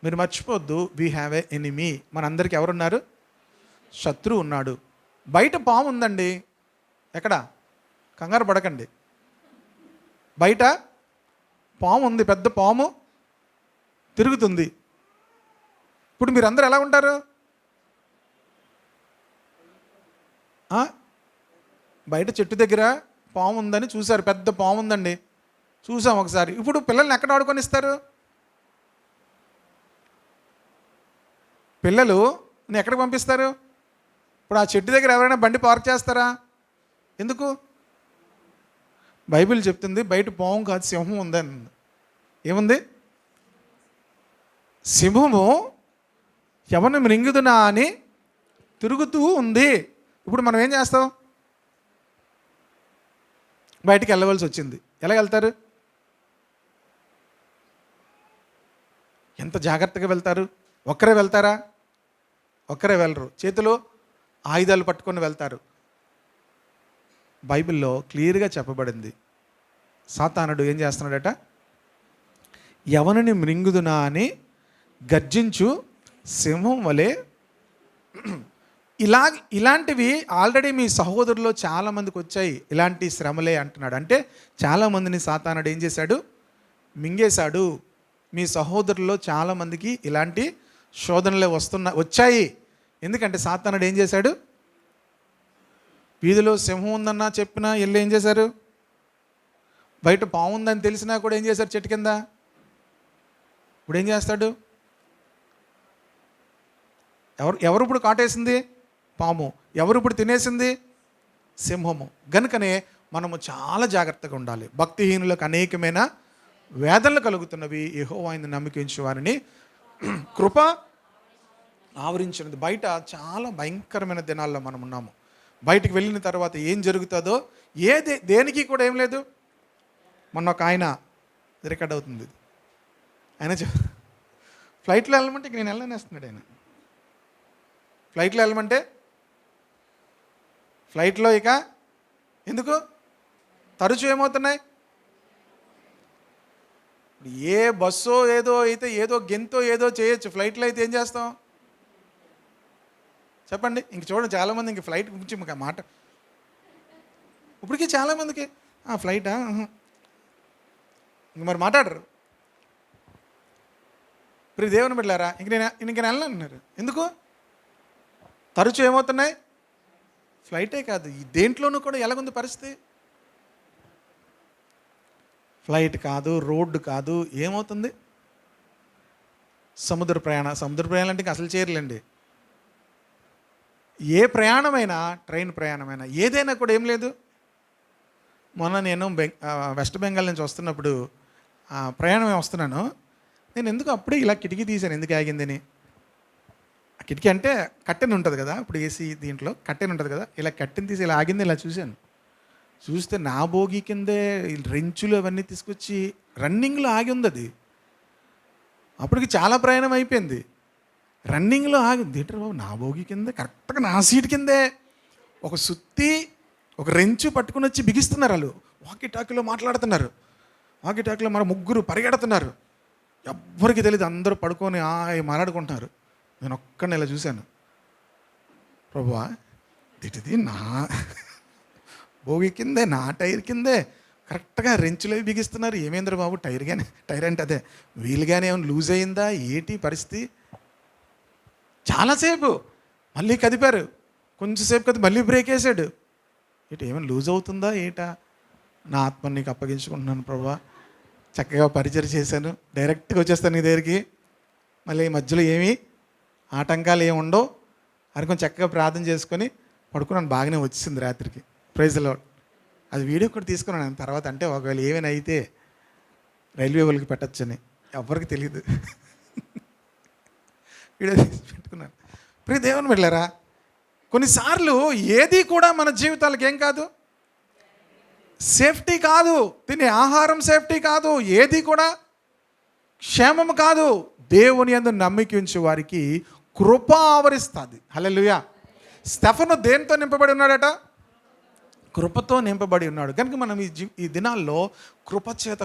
మీరు మర్చిపోద్దు, వీ హ్యావ్ ఏ ఎనిమీ. మనందరికీ ఎవరున్నారు? శత్రువు ఉన్నాడు. బయట పాము ఉందండి. ఎక్కడ? కంగారు పడకండి. బయట పాము ఉంది, పెద్ద పాము తిరుగుతుంది. ఇప్పుడు మీరందరూ ఎలా ఉంటారు? బయట చెట్టు దగ్గర పాము ఉందని చూశారు, పెద్ద పాము ఉందండి, చూసాం ఒకసారి. ఇప్పుడు పిల్లల్ని ఎక్కడ ఆడుకొని ఇస్తారు? పిల్లలుని ఎక్కడికి పంపిస్తారు? ఇప్పుడు ఆ చెట్టు దగ్గర ఎవరైనా బండి పార్క్ చేస్తారా? ఎందుకు? బైబిల్ చెప్తుంది బయట పాము కాదు సింహం ఉందని. ఏముంది? సింహము ఎవరిని మృంగుదునా అని తిరుగుతూ ఉంది. ఇప్పుడు మనం ఏం చేస్తాం? బయటికి వెళ్ళవలసి వచ్చింది. ఎలా వెళ్తారు? ఎంత జాగ్రత్తగా వెళ్తారు? ఒక్కరే వెళ్తారా? ఒక్కరే వెళ్ళరు, చేతిలో ఆయుధాలు పట్టుకొని వెళ్తారు. బైబిల్లో క్లియర్గా చెప్పబడింది, సాతానుడు ఏం చేస్తున్నాడట? ఎవరిని మృంగుదునా అని గర్జించు సింహం వలె. ఇలాంటివి ఆల్రెడీ మీ సహోదరులో చాలామందికి వచ్చాయి. ఇలాంటి శ్రమలే అంటున్నాడు. అంటే చాలామందిని సాతానుడు ఏం చేశాడు? మింగేశాడు. మీ సహోదరుల్లో చాలామందికి ఇలాంటి శోధనలే వచ్చాయి. ఎందుకంటే సాతానుడు ఏం చేశాడు? వీధిలో సింహం ఉందన్నా చెప్పినా వెళ్ళి ఏం చేశారు? బయట పాము ఉందని తెలిసినా కూడా ఏం చేశారు? చెట్టు కింద. ఇప్పుడు ఏం చేస్తాడు? ఎవరు ఇప్పుడు కాటేసింది? పాము. ఎవరు ఇప్పుడు తినేసింది? సింహము. గనుకనే మనము చాలా జాగ్రత్తగా ఉండాలి. భక్తిహీనులకు అనేకమైన వేదనలు కలుగుతున్నవి, యెహోవా యందు నమ్మికించు వారిని కృప ఆవరించినది. బయట చాలా భయంకరమైన దినాల్లో మనం ఉన్నాము. బయటికి వెళ్ళిన తర్వాత ఏం జరుగుతుందో దేనికి కూడా ఏం లేదు. మొన్న ఒక ఆయన రికార్డ్ అవుతుంది, ఆయన ఫ్లైట్లో వెళ్ళమంటే ఇక నేను వెళ్ళనేస్తున్నాడు ఆయన. ఫ్లైట్లో వెళ్ళమంటే ఫ్లైట్లో ఇక ఎందుకు? తరచూ ఏమవుతున్నాయి? ఏ బస్సో ఏదో అయితే ఏదో గెంతో ఏదో చేయొచ్చు, ఫ్లైట్లో అయితే ఏం చేస్తాం చెప్పండి? ఇంక చూడండి, చాలామంది ఇంక ఫ్లైట్ గురించి మాట ఇప్పటికీ చాలామందికి ఫ్లైటా ఇంక మరి మాట్లాడరు. ఇప్పుడు దేవుని బిడ్డలారా, ఇంక నేను వెళ్ళను. ఎందుకు? తరచూ ఏమవుతున్నాయి? ఫ్లైటే కాదు, ఈ దేంట్లోనూ కూడా ఎలాగుంది పరిస్థితి? ఫ్లైట్ కాదు, రోడ్డు కాదు, ఏమవుతుంది? సముద్ర ప్రయాణం అంటే ఇంక అసలు చేరలేండి. ఏ ప్రయాణమైనా, ట్రైన్ ప్రయాణమైనా, ఏదైనా కూడా ఏం లేదు. మొన్న నేను వెస్ట్ బెంగాల్ నుంచి వస్తున్నప్పుడు ప్రయాణం వస్తున్నాను. నేను ఎందుకు అప్పుడే ఇలా కిటికీ తీశాను, ఎందుకు ఆగిందని. ఆ కిటికీ అంటే కట్టెన్ ఉంటుంది కదా, ఇప్పుడు ఏసీ దీంట్లో కట్టెన్ ఉంటుంది కదా, ఇలా కట్టెన్ తీసి ఇలా ఆగింది. ఇలా చూశాను. చూస్తే నా భోగి కిందే రెంచులు అవన్నీ తీసుకొచ్చి రన్నింగ్లో ఆగి ఉంది. అది అప్పటికి చాలా ప్రయాణం అయిపోయింది, రన్నింగ్లో ఆగింది. ఏంటారు బాబు, నా భోగి కిందే కరెక్ట్గా నా సీట్ కిందే ఒక సుత్తి ఒక రెంచు పట్టుకుని వచ్చి బిగిస్తున్నారు. వాళ్ళు వాకీ టాకీలో మాట్లాడుతున్నారు. వాకీ టాకీలో మన ముగ్గురు పరిగెడుతున్నారు. ఎవ్వరికి తెలియదు, అందరూ పడుకొని మాట్లాడుకుంటున్నారు. నేను ఒక్కడిని ఇలా చూశాను. ప్రభువా, ఇటుది నా భోగి కిందే, నా టైర్ కిందే కరెక్ట్గా రెంచులు బిగిస్తున్నారు. ఏమేంద్ర బాబు, టైర్ అంటే అదే వీలు కానీ ఏమైనా లూజ్ అయిందా ఏంటి పరిస్థితి? చాలాసేపు మళ్ళీ కదిపారు, కొంచెంసేపు కదిపి మళ్ళీ బ్రేక్ వేసాడు. ఏమైనా లూజ్ అవుతుందా ఏటా? నా ఆత్మని నీకు అప్పగించుకుంటున్నాను ప్రభువా, చక్కగా పరిచయం చేశాను, డైరెక్ట్గా వచ్చేస్తాను నీ దగ్గరికి, మళ్ళీ ఈ మధ్యలో ఏమీ ఆటంకాలు ఏమి ఉండవు అని కొంచెం చక్కగా ప్రార్థన చేసుకొని పడుకున్నాను. బాగానే వచ్చింది రాత్రికి. Praise the lord. అది వీడియో కూడా తీసుకున్నాను తర్వాత. అంటే ఒకవేళ ఏమైనా అయితే రైల్వే వాళ్ళకి పెట్టచ్చని ఎవరికి తెలియదు. వీడియో తీసి పెట్టుకున్నాను. ప్రియ దేవుని బిడ్డలారా, కొన్నిసార్లు ఏది కూడా మన జీవితాలకు ఏం కాదు, సేఫ్టీ కాదు. తినే ఆహారం సేఫ్టీ కాదు, ఏది కూడా క్షేమం కాదు. దేవుని యందు నమ్మిక ఉంచే వారికి కృప ఆవరిస్తుంది. హల్లెలూయా. స్టెఫను దేంతో నింపబడి ఉన్నాడట? కృపతో నింపబడి ఉన్నాడు. కనుక మనం ఈ దినాల్లో కృపచేత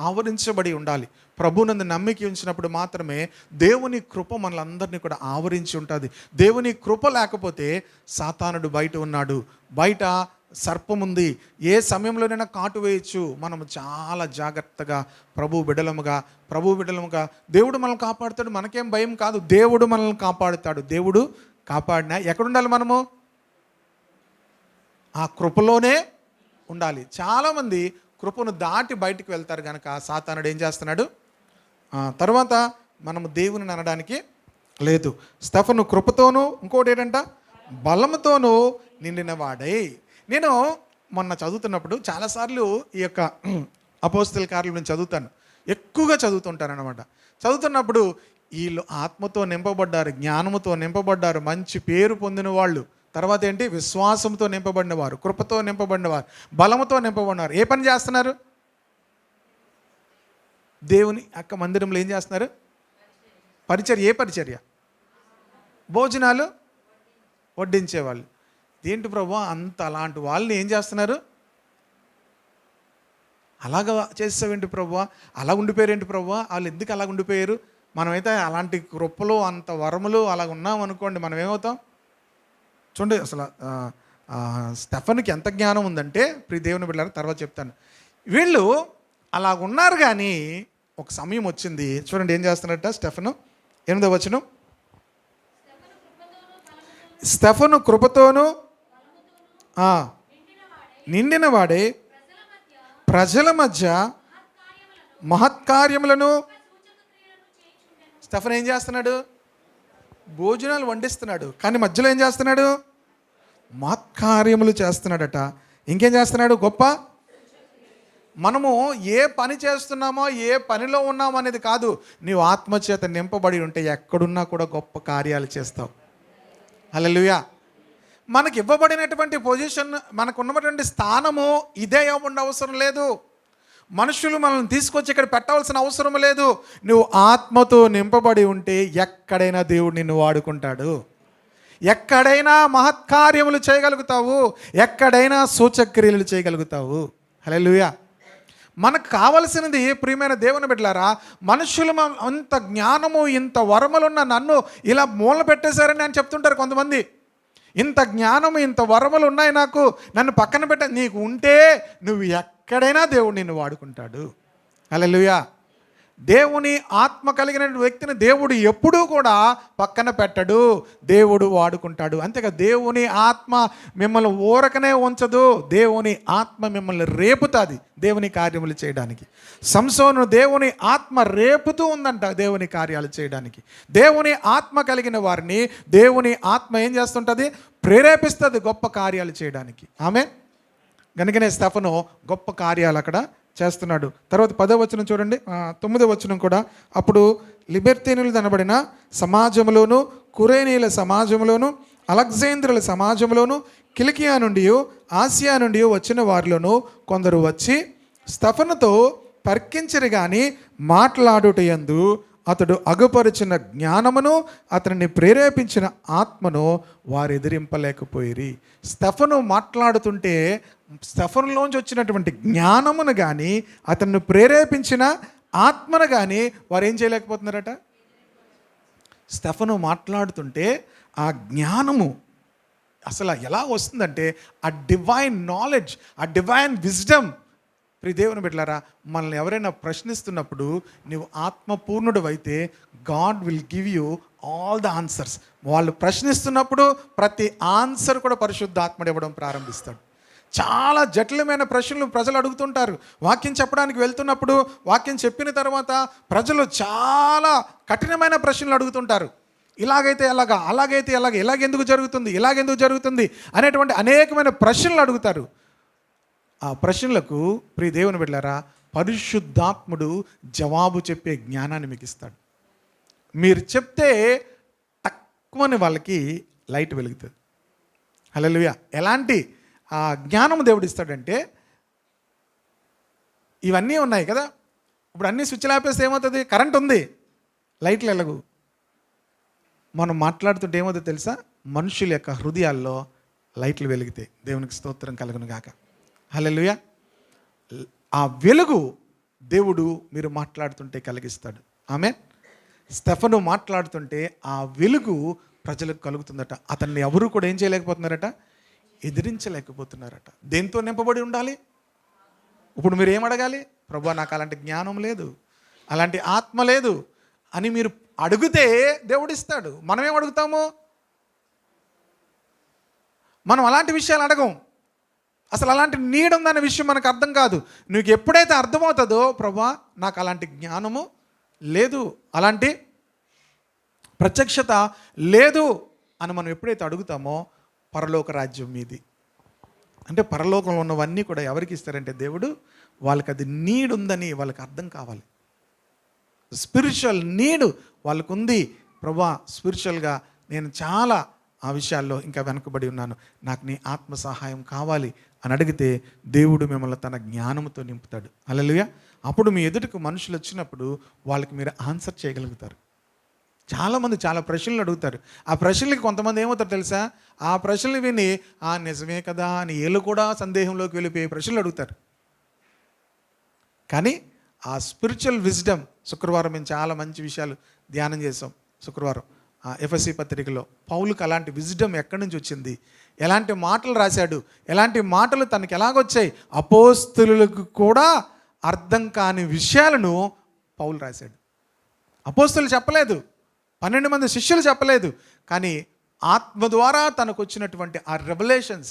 ఆవరించబడి ఉండాలి. ప్రభునందు నమ్మిక ఉంచినప్పుడు మాత్రమే దేవుని కృప మనలందరినీ కూడా ఆవరించి ఉంటుంది. దేవుని కృప లేకపోతే సాతానుడు బయట ఉన్నాడు, బయట సర్పం ఉంది, ఏ సమయంలోనైనా కాటు వేయచ్చు. మనము చాలా జాగ్రత్తగా ప్రభు బిడ్డలముగా దేవుడు మనల్ని కాపాడుతాడు. మనకేం భయం కాదు, దేవుడు మనల్ని కాపాడుతాడు. దేవుడు కాపాడినా ఎక్కడుండాలి? మనము ఆ కృపలోనే ఉండాలి. చాలామంది కృపను దాటి బయటికి వెళ్తారు కనుక సాతానుడు ఏం చేస్తున్నాడు? తర్వాత మనము దేవుని అనడానికి లేదు. స్టెఫను కృపతోనూ, ఇంకోటి ఏంటంట, బలముతోనూ నిండిన వాడై. నేను మొన్న చదువుతున్నప్పుడు చాలాసార్లు ఈ యొక్క అపోస్తల కార్యాలు నేను చదువుతాను, ఎక్కువగా చదువుతుంటాను అనమాట. చదువుతున్నప్పుడు వీళ్ళు ఆత్మతో నింపబడ్డారు, జ్ఞానముతో నింపబడ్డారు, మంచి పేరు పొందిన వాళ్ళు. తర్వాత ఏంటి? విశ్వాసంతో నింపబడిన వారు, కృపతో నింపబడిన వారు, బలముతో నింపబడినారు. ఏ పని చేస్తున్నారు? దేవుని యొక్క మందిరంలో ఏం చేస్తున్నారు? పరిచర్య. ఏ పరిచర్య? భోజనాలు వడ్డించేవాళ్ళు. ఏంటి ప్రభు అంత అలాంటి వాళ్ళని ఏం చేస్తున్నారు? అలాగా చేస్తావేంటి ప్రభు, అలా ఉండిపోయారు ఏంటి ప్రభు, వాళ్ళు ఎందుకు అలాగ ఉండిపోయారు? మనమైతే అలాంటి కృపలు అంత వరములు అలాగ ఉన్నాం అనుకోండి, మనం ఏమవుతాం? చూడండి, అసలు స్టెఫన్కి ఎంత జ్ఞానం ఉందంటే, ప్రియ దేవుని బిడ్డలారా తర్వాత చెప్తాను. వీళ్ళు అలాగ ఉన్నారు, కానీ ఒక సమయం వచ్చింది. చూడండి ఏం చేస్తున్నట్ట స్టెఫను. 8వ వచనం. స్టెఫను కృపతోనూ నిండిన వాడే ప్రజల మధ్య మహత్కార్యములను. స్టెఫన్ ఏం చేస్తున్నాడు? భోజనాలు వండిస్తున్నాడు, కానీ మధ్యలో ఏం చేస్తున్నాడు? మహత్కార్యములు చేస్తున్నాడట. ఇంకేం చేస్తున్నాడు? గొప్ప. మనము ఏ పని చేస్తున్నామో, ఏ పనిలో ఉన్నామో అనేది కాదు, నీవు ఆత్మచేత నింపబడి ఉంటే ఎక్కడున్నా కూడా గొప్ప కార్యాలు చేస్తావు. హల్లెలూయా. మనకి ఇవ్వబడినటువంటి పొజిషన్, మనకు ఉన్నటువంటి స్థానము ఇదే ఉండవసరం లేదు. మనుషులు మనల్ని తీసుకొచ్చి ఇక్కడ పెట్టవలసిన అవసరం లేదు. నువ్వు ఆత్మతో నింపబడి ఉంటే ఎక్కడైనా దేవుడు నిన్ను వాడుకుంటాడు. ఎక్కడైనా మహత్కార్యములు చేయగలుగుతావు, ఎక్కడైనా సూచక్రియలు చేయగలుగుతావు. హల్లెలూయా. మనకు కావలసినది ప్రియమైన దేవుని బిడ్డలారా, మనుషులు అంత జ్ఞానము ఇంత వరములున్న నన్ను ఇలా మూల పెట్టేశారని అని చెప్తుంటారు కొంతమంది. ఇంత జ్ఞానము ఇంత వరములు ఉన్నాయి నాకు, నన్ను పక్కన పెట్ట. నీకు ఉంటే నువ్వు ఎక్కడైనా దేవుడు నిన్ను వాడుకుంటాడు. హల్లెలూయా. దేవుని ఆత్మ కలిగిన వ్యక్తిని దేవుడు ఎప్పుడూ కూడా పక్కన పెట్టడు, దేవుడు వాడుకుంటాడు. అంతేగా దేవుని ఆత్మ మిమ్మల్ని ఊరకనే ఉంచదు, దేవుని ఆత్మ మిమ్మల్ని రేపుతుంది దేవుని కార్యములు చేయడానికి. సంసోను దేవుని ఆత్మ రేపుతూ ఉందంట దేవుని కార్యాలు చేయడానికి. దేవుని ఆత్మ కలిగిన వారిని దేవుని ఆత్మ ఏం చేస్తుంటుంది? ప్రేరేపిస్తుంది గొప్ప కార్యాలు చేయడానికి. ఆమె గనుకనే స్తెఫను గొప్ప కార్యాలు అక్కడ చేస్తున్నాడు. తర్వాత 10వ వచనం చూడండి, 9వ వచనం కూడా. అప్పుడు లిబెర్తీనులు అనబడిన సమాజంలోను, కురేనీల సమాజంలోను, అలెగ్జాంద్రుల సమాజంలోను, కిలికియా నుండి ఆసియా నుండి వచ్చిన వారిలోను కొందరు వచ్చి స్తెఫనుతో తర్కించరు గాని మాట్లాడుటయందు అతడు అగుపరిచిన జ్ఞానమును అతనిని ప్రేరేపించిన ఆత్మను వారు ఎదిరింపలేకపోయిరి. స్తెఫను మాట్లాడుతుంటే స్తెఫనులోంచి వచ్చినటువంటి జ్ఞానమును కానీ అతన్ని ప్రేరేపించిన ఆత్మను కానీ వారు ఏం చేయలేకపోతున్నారట. స్తెఫను మాట్లాడుతుంటే ఆ జ్ఞానము అసలు ఎలా వస్తుందంటే ఆ డివైన్ నాలెడ్జ్, ఆ డివైన్ విజ్డమ్. ప్రియ దేవుని బిడ్డలారా, మనల్ని ఎవరైనా ప్రశ్నిస్తున్నప్పుడు నువ్వు ఆత్మపూర్ణుడు అయితే God will give you all the answers. వాళ్ళు ప్రశ్నిస్తున్నప్పుడు ప్రతి ఆన్సర్ కూడా పరిశుద్ధాత్ముడు ఇవ్వడం ప్రారంభిస్తాడు. చాలా జటిలమైన ప్రశ్నలు ప్రజలు అడుగుతుంటారు. వాక్యం చెప్పడానికి వెళ్తున్నప్పుడు వాక్యం చెప్పిన తర్వాత ప్రజలు చాలా కఠినమైన ప్రశ్నలు అడుగుతుంటారు. ఇలాగైతే ఎలాగా, అలాగైతే ఎలాగ, ఇలాగెందుకు జరుగుతుంది, ఇలాగెందుకు జరుగుతుంది అనేటువంటి అనేకమైన ప్రశ్నలు అడుగుతారు. ఆ ప్రశ్నలకు ప్రియ దేవుని బిడ్డలారా, పరిశుద్ధాత్ముడు జవాబు చెప్పే జ్ఞానాన్ని మీకు ఇస్తాడు. మీరు చెప్తే తక్కువని వాళ్ళకి లైట్ వెలుగుతుంది. హల్లెలూయా. ఎలాంటి ఆ జ్ఞానం దేవుడు ఇస్తాడంటే, ఇవన్నీ ఉన్నాయి కదా, ఇప్పుడు అన్నీ స్విచ్లు ఆపేస్తే ఏమవుతుంది? కరెంట్ ఉంది, లైట్లు వెలగు. మనం మాట్లాడుతుంటే ఏమవుతుంది తెలుసా? మనుషుల యొక్క హృదయాల్లో లైట్లు వెలిగితే దేవునికి స్తోత్రం కలుగును గాక. హల్లెలూయా. ఆ వెలుగు దేవుడు మీరు మాట్లాడుతుంటే కలిగిస్తాడు. ఆమేన్. స్తెఫను మాట్లాడుతుంటే ఆ వెలుగు ప్రజలకు కలుగుతుందట. అతన్ని ఎవరు కూడా ఏం చేయలేకపోతున్నారట? ఎదిరించలేకపోతున్నారట. దేంతో నింపబడి ఉండాలి? ఇప్పుడు మీరు ఏం అడగాలి? ప్రభువా, నాకు అలాంటి జ్ఞానం లేదు, అలాంటి ఆత్మ లేదు అని మీరు అడిగితే దేవుడు ఇస్తాడు. మనం ఏం అడుగుతాము? మనం అలాంటి విషయాలు అడగం. అసలు అలాంటి నీడ్ ఉందనే విషయం మనకు అర్థం కాదు. నీకు ఎప్పుడైతే అర్థమవుతుందో, ప్రభువా నాకు అలాంటి జ్ఞానము లేదు, అలాంటి ప్రత్యక్షత లేదు అని మనం ఎప్పుడైతే అడుగుతామో, పరలోక రాజ్యం మీది. అంటే పరలోకంలో ఉన్నవన్నీ కూడా ఎవరికి ఇస్తారంటే దేవుడు, వాళ్ళకి అది నీడ్ ఉందని వాళ్ళకి అర్థం కావాలి. స్పిరిచువల్ నీడ్ వాళ్ళకు ఉంది. ప్రభువా, స్పిరిచువల్గా నేను చాలా ఆ విషయాల్లో ఇంకా వెనుకబడి ఉన్నాను, నాకు నీ ఆత్మ సహాయం కావాలి అని అడిగితే దేవుడు మిమ్మల్ని తన జ్ఞానంతో నింపుతాడు. హల్లెలూయా. అప్పుడు మీ ఎదుటికి మనుషులు వచ్చినప్పుడు వాళ్ళకి మీరు ఆన్సర్ చేయగలుగుతారు. చాలామంది చాలా ప్రశ్నలు అడుగుతారు. ఆ ప్రశ్నలకి కొంతమంది ఏమవుతారు తెలుసా? ఆ ప్రశ్నలు విని నిజమే కదా అని వీళ్ళు కూడా సందేహంలోకి వెళ్ళిపోయే ప్రశ్నలు అడుగుతారు. కానీ ఆ స్పిరిచువల్ విజ్డమ్, శుక్రవారం మేము చాలా మంచి విషయాలు ధ్యానం చేసాం. శుక్రవారం ఎఫెసీ పత్రికలో పౌలుకు అలాంటి విజ్డమ్ ఎక్కడి నుంచి వచ్చింది, ఎలాంటి మాటలు రాశాడు, ఎలాంటి మాటలు తనకి ఎలాగొచ్చాయి, అపోస్తలులకు కూడా అర్థం కాని విషయాలను పౌలు రాశాడు. అపోస్తలు చెప్పలేదు, 12 మంది శిష్యులు చెప్పలేదు, కానీ ఆత్మ ద్వారా తనకు వచ్చినటువంటి ఆ రెవల్యూషన్స్,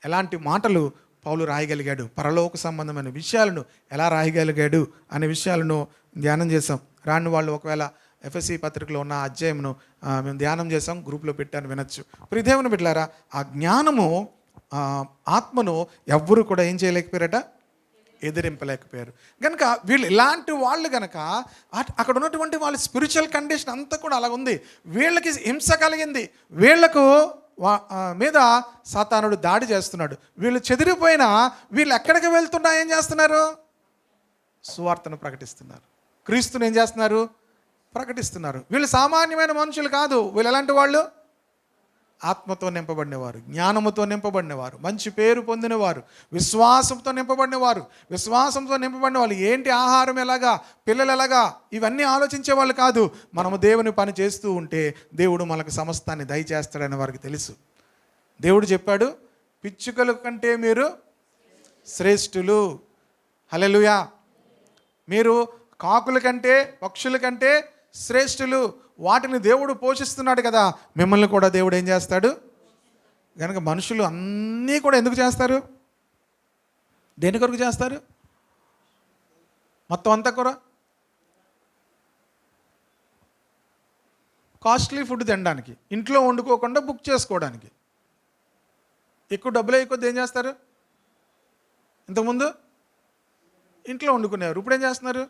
ఎలాంటి మాటలు పౌలు రాయగలిగాడు, పరలోక సంబంధమైన విషయాలను ఎలా రాయగలిగాడు అనే విషయాలను ధ్యానం చేసాం. రాని వాళ్ళు ఒకవేళ ఎఫెసీ పత్రికలో ఉన్న అధ్యాయంను మేము ధ్యానం చేసాం, గ్రూప్లో పెట్టాను, వినొచ్చు. ప్రియదేవుని బిడ్డలారా, ఆ జ్ఞానము ఆత్మను ఎవ్వరూ కూడా ఏం చేయలేకపోయారట? ఎదిరింపలేకపోయారు. కనుక వీళ్ళు ఇలాంటి వాళ్ళు కనుక అక్కడ ఉన్నటువంటి వాళ్ళ స్పిరిచువల్ కండిషన్ అంతా కూడా అలా ఉంది. వీళ్ళకి హింస కలిగింది, వీళ్లకు మీద సాతానుడు దాడి చేస్తున్నాడు. వీళ్ళు చెదిరిపోయినా వీళ్ళు ఎక్కడికి వెళ్తున్నా ఏం చేస్తున్నారు? సువార్తను ప్రకటిస్తున్నారు, క్రీస్తుని ఏం చేస్తున్నారు? ప్రకటిస్తున్నారు. వీళ్ళు సామాన్యమైన మనుషులు కాదు. వీళ్ళు ఎలాంటి వాళ్ళు? ఆత్మతో నింపబడినవారు, జ్ఞానముతో నింపబడినవారు, మంచి పేరు పొందినవారు, విశ్వాసంతో నింపబడినవారు. విశ్వాసంతో నింపబడిన వాళ్ళు ఏంటి, ఆహారం ఎలాగా, పిల్లలు ఎలాగా, ఇవన్నీ ఆలోచించే వాళ్ళు కాదు. మనము దేవుని పని చేస్తూ ఉంటే దేవుడు మనకు సమస్తాన్ని దయచేస్తాడని వారికి తెలుసు. దేవుడు చెప్పాడు, పిచ్చుకల కంటే మీరు శ్రేష్ఠులు. హల్లెలూయా. మీరు కాకుల కంటే, పక్షుల కంటే శ్రేష్ఠులు. వాటిని దేవుడు పోషిస్తున్నాడు కదా, మిమ్మల్ని కూడా దేవుడు ఏం చేస్తాడు. కనుక మనుషులు అన్నీ కూడా ఎందుకు చేస్తారు, దేని కొరకు చేస్తారు, మొత్తం అంతా కూడా కాస్ట్లీ ఫుడ్ తినడానికి, ఇంట్లో వండుకోకుండా బుక్ చేసుకోవడానికి. ఎక్కువ డబ్బులు అయిపోద్ది ఏం చేస్తారు, ఇంతకుముందు ఇంట్లో వండుకునేవారు, ఇప్పుడు ఏం చేస్తున్నారు,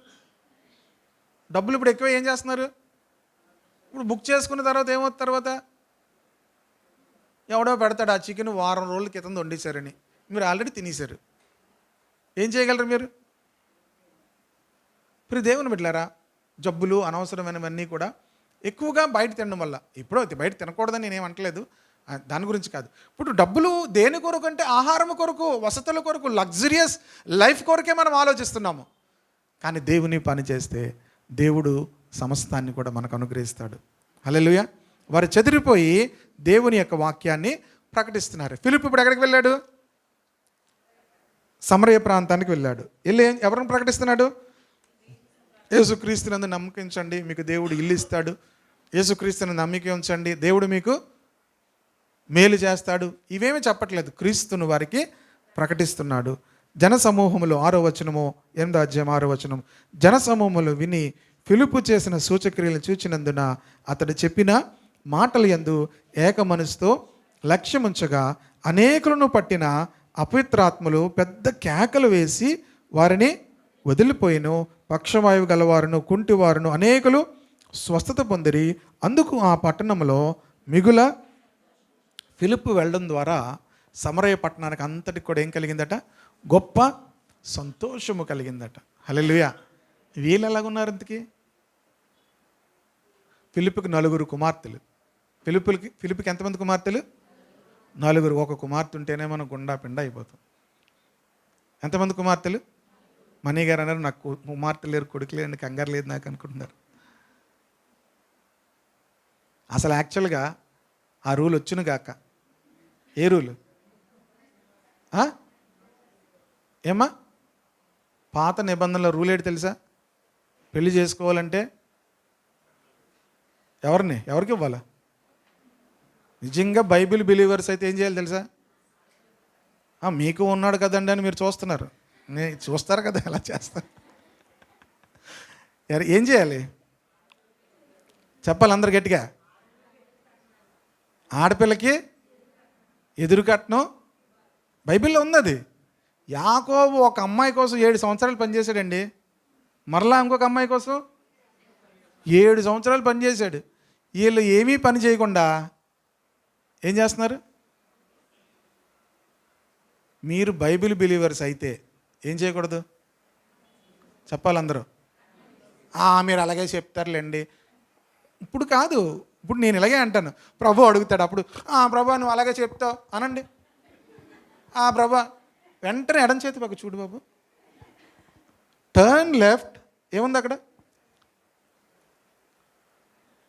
డబ్బులు ఇప్పుడు ఎక్కువ ఏం చేస్తున్నారు, ఇప్పుడు బుక్ చేసుకున్న తర్వాత ఏమవుతుంది, తర్వాత ఎవడో పెడతాడు ఆ చికెన్ వారం రోజుల క్రితం వండేశారని, మీరు ఆల్రెడీ తినేశారు. ఏం చేయగలరు మీరు. ఇప్పుడు దేవుని బిడ్డలారా, జబ్బులు అనవసరమైనవన్నీ కూడా ఎక్కువగా బయట తినడం వల్ల, ఎప్పుడో బయట తినకూడదని నేనేం అంటలేదు, దాని గురించి కాదు. ఇప్పుడు డబ్బులు దేని కొరకు అంటే ఆహారం కొరకు, వసతుల కొరకు, లగ్జరియస్ లైఫ్ కొరకే మనం ఆలోచిస్తున్నాము. కానీ దేవుని పని చేస్తే దేవుడు సమస్తాన్ని కూడా మనకు అనుగ్రహిస్తాడు. హల్లెలూయా. వారు చెదిరిపోయి దేవుని యొక్క వాక్యాన్ని ప్రకటిస్తున్నారు. ఫిలిప్పు ఇప్పుడు ఎక్కడికి వెళ్ళాడు, సమరయ ప్రాంతానికి వెళ్ళాడు. వెళ్ళి ఎవరిని ప్రకటిస్తున్నాడు, యేసుక్రీస్తునందు నమ్మకించండి, మీకు దేవుడు ఇల్లు ఇస్తాడు. యేసుక్రీస్తుని నమ్మిక ఉంచండి, దేవుడు మీకు మేలు చేస్తాడు. ఇవేమీ చెప్పట్లేదు, క్రీస్తును వారికి ప్రకటిస్తున్నాడు. జనసమూహములు 6వ వచనము, 8వ అధ్యాయం 6వ వచనం. జనసమూహములు విని ఫిలిప్పు చేసిన సూచక్రియలను చూచినందున అతడు చెప్పిన మాటలు యందు ఏక మనసుతో లక్ష్యముంచగా అనేకులను పట్టిన అపవిత్రాత్మలు పెద్ద కేకలు వేసి వారిని వదిలిపోయిను. పక్షవాయువు గలవారును, కుంటివారును అనేకులు స్వస్థత పొందిరి. అందుకు ఆ పట్టణంలో మిగుల ఫిలిప్పు వెళ్ళడం ద్వారా సమరయ పట్టణానికి అంతటికి కూడా ఏం కలిగిందట, గొప్ప సంతోషము కలిగిందట. హల్లెలూయా. వీళ్ళు ఎలాగున్నారు ఇంతకీ, ఫిలిప్పుకి 4 కుమార్తెలు. ఫిలిప్పుకి ఎంతమంది కుమార్తెలు, 4. ఒక కుమార్తె ఉంటేనే మనం గుండా పిండా అయిపోతాం. ఎంతమంది కుమార్తెలు, మనీ గారు అన్నారు నాకు కుమార్తె లేరు, కొడుకు లేరు, కంగారు లేదు నాకు అనుకుంటున్నారు. అసలు యాక్చువల్గా ఆ రూల్ వచ్చును గాక. ఏ రూలు ఏమ్మా, పాత నిబంధనల రూల్ ఏంటి తెలుసా, పెళ్లి చేసుకోవాలంటే ఎవరికి ఇవ్వాలా. నిజంగా బైబిల్ బిలీవర్స్ అయితే ఏం చేయాలి తెలుసా, మీకు ఉన్నాడు కదండి అని మీరు చూస్తున్నారు, చూస్తారు కదా ఎలా చేస్తారు. ఏం చేయాలి చెప్పాలి అందరు గట్టిగా. ఆడపిల్లకి ఎదురు కట్నం బైబిల్లో ఉంది. అది యాకోబు ఒక అమ్మాయి కోసం 7 సంవత్సరాలు పనిచేశాడండి. మరలా ఇంకొక అమ్మాయి కోసం 7 సంవత్సరాలు పనిచేశాడు. వీళ్ళు ఏమీ పని చేయకుండా ఏం చేస్తున్నారు. మీరు బైబిల్ బిలీవర్స్ అయితే ఏం చేయకూడదు చెప్పాలి అందరూ. మీరు అలాగే చెప్తారులేండి. ఇప్పుడు కాదు, ఇప్పుడు నేను ఇలాగే అంటాను. ప్రభు అడుగుతాడు, అప్పుడు ప్రభా నువ్వు అలాగే చెప్తావు అనండి. ప్రభా వెంటనే ఎడం చేతి పక్క చూడు బాబు, టర్న్ లెఫ్ట్. ఏముంది అక్కడ,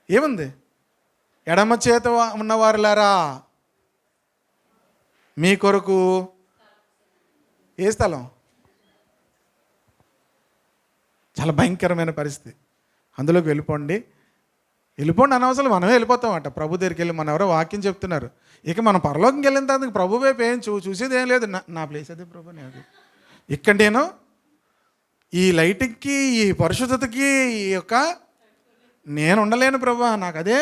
ఏముంది, ఎడమ చేత ఉన్నవారులారా మీ కొరకు ఏ స్థలం, చాలా భయంకరమైన పరిస్థితి. అందులోకి వెళ్ళిపోండి అనవసరం, మనమే వెళ్ళిపోతామట ప్రభు దగ్గరికి వెళ్ళి. మనం ఎవరో వాక్యం చెప్తున్నారు, ఇక మనం పరలోకంకి వెళ్ళిన తర్వాత ప్రభు వైపు ఏం చూసేది ఏం లేదు. నా ప్లేస్ అదే ప్రభు, నేను ఇక్కడ నేను ఈ లైటింగ్కి, ఈ పరిశుద్ధతకి, ఈ యొక్క నేను ఉండలేను ప్రభు, నాకు అదే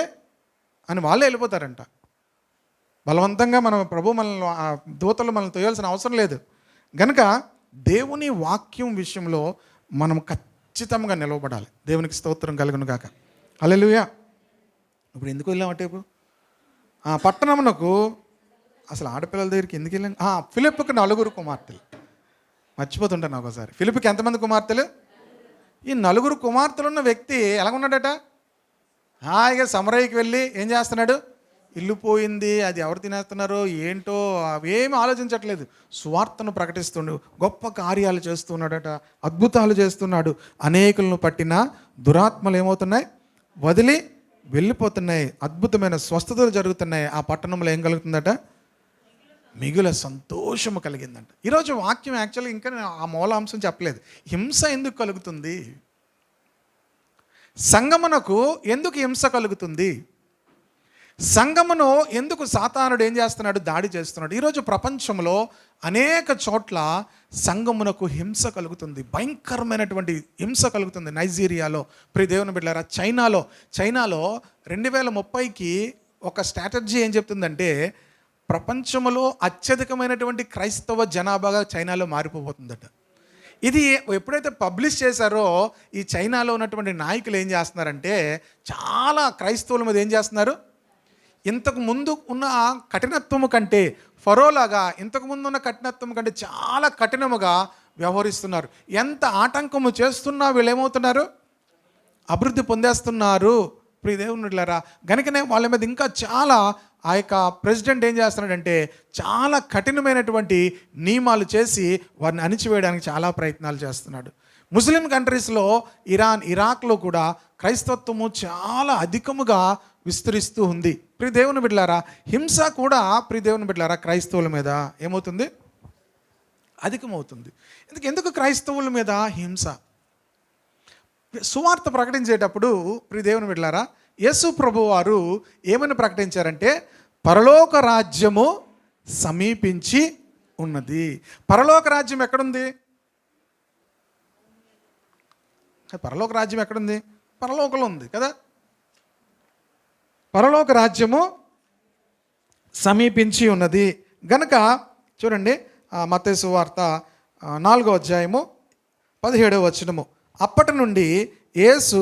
అని వాళ్ళే వెళ్ళిపోతారంట. బలవంతంగా మనం ప్రభు మనల్ని, దూతలు మనల్ని తోయాల్సిన అవసరం లేదు. కనుక దేవుని వాక్యం విషయంలో మనం ఖచ్చితంగా నిలవబడాలి. దేవునికి స్తోత్రం కలుగును గాక. హల్లెలూయా. ఇప్పుడు ఎందుకు వెళ్ళామంటే, ఇప్పుడు పట్టణమునకు అసలు ఆడపిల్లల దగ్గరికి ఎందుకు వెళ్ళాం. ఫిలిప్పుకి 4 కుమార్తెలు. మర్చిపోతుంటాను ఒకసారి. ఫిలిప్పుకి ఎంతమంది కుమార్తెలు, ఈ 4 కుమార్తెలు ఉన్న వ్యక్తి ఎలాగున్నాడట, హాయిగా సమరయ్యకి వెళ్ళి ఏం చేస్తున్నాడు, ఇల్లు పోయింది, అది ఎవరు తినేస్తున్నారో ఏంటో అవేమి ఆలోచించట్లేదు. సువార్తను ప్రకటిస్తుండు, గొప్ప కార్యాలు చేస్తున్నాడట, అద్భుతాలు చేస్తున్నాడు. అనేకులను పట్టిన దురాత్మలు ఏమవుతున్నాయి? వదిలి వెళ్ళిపోతున్నాయి. అద్భుతమైన స్వస్థతలు జరుగుతున్నాయి. ఆ పట్టణంలో ఏం కలుగుతుందట? మిగుల సంతోషము కలిగిందంట. ఈరోజు వాక్యం యాక్చువల్గా ఇంకా నేను ఆ మూలాంశం చెప్పలేదు. హింస ఎందుకు కలుగుతుంది? సంగమునకు ఎందుకు హింస కలుగుతుంది? సంగమును ఎందుకు సాతానుడు ఏం చేస్తున్నాడు? దాడి చేస్తున్నాడు. ఈరోజు ప్రపంచంలో అనేక చోట్ల సంగమునకు హింస కలుగుతుంది, భయంకరమైనటువంటి హింస కలుగుతుంది. నైజీరియాలో, ప్రియ దేవుని బిడ్డలారా, చైనాలో 2030కి ఒక స్ట్రాటజీ ఏం చెప్తుందంటే, ప్రపంచంలో అత్యధికమైనటువంటి క్రైస్తవ జనాభాగా చైనాలో మారిపోతుందట. ఇది ఎప్పుడైతే పబ్లిష్ చేశారో, ఈ చైనాలో ఉన్నటువంటి నాయకులు ఏం చేస్తున్నారంటే, చాలా క్రైస్తవుల మీద ఏం చేస్తున్నారు? ఇంతకు ముందు ఉన్న కఠినత్వము కంటే, ఫరోలాగా ఇంతకుముందు ఉన్న కఠినత్వం కంటే చాలా కఠినముగా వ్యవహరిస్తున్నారు. ఎంత ఆటంకము చేస్తున్నా వీళ్ళు ఏమవుతున్నారు? అభివృద్ధి పొందేస్తున్నారు. ప్రియ దేవునిలారా, గనుకనే వాళ్ళ మీద ఇంకా చాలా ఆ యొక్క ప్రెసిడెంట్ ఏం చేస్తున్నాడంటే, చాలా కఠినమైనటువంటి నియమాలు చేసి వారిని అణిచివేయడానికి చాలా ప్రయత్నాలు చేస్తున్నాడు. ముస్లిం కంట్రీస్లో, ఇరాన్, ఇరాక్లో కూడా క్రైస్తవత్వము చాలా అధికముగా విస్తరిస్తూ ఉంది. ప్రియ దేవుని బిడ్డలారా, హింస కూడా ప్రియ దేవుని బిడ్డలారా క్రైస్తవుల మీద ఏమవుతుంది? అధికమవుతుంది. ఎందుకు క్రైస్తవుల మీద హింస? సువార్త ప్రకటించేటప్పుడు ప్రియ దేవుని బిడ్డలారా, యేసు ప్రభు వారు ఏమని ప్రకటించారంటే, పరలోక రాజ్యము సమీపించి ఉన్నది. పరలోక రాజ్యం ఎక్కడుంది? పరలోక రాజ్యం ఎక్కడుంది? పరలోకంలో ఉంది కదా. పరలోక రాజ్యము సమీపించి ఉన్నది గనక చూడండి, మత్తయి సువార్త 4వ అధ్యాయము 17వ వచనము. అప్పటి నుండి యేసు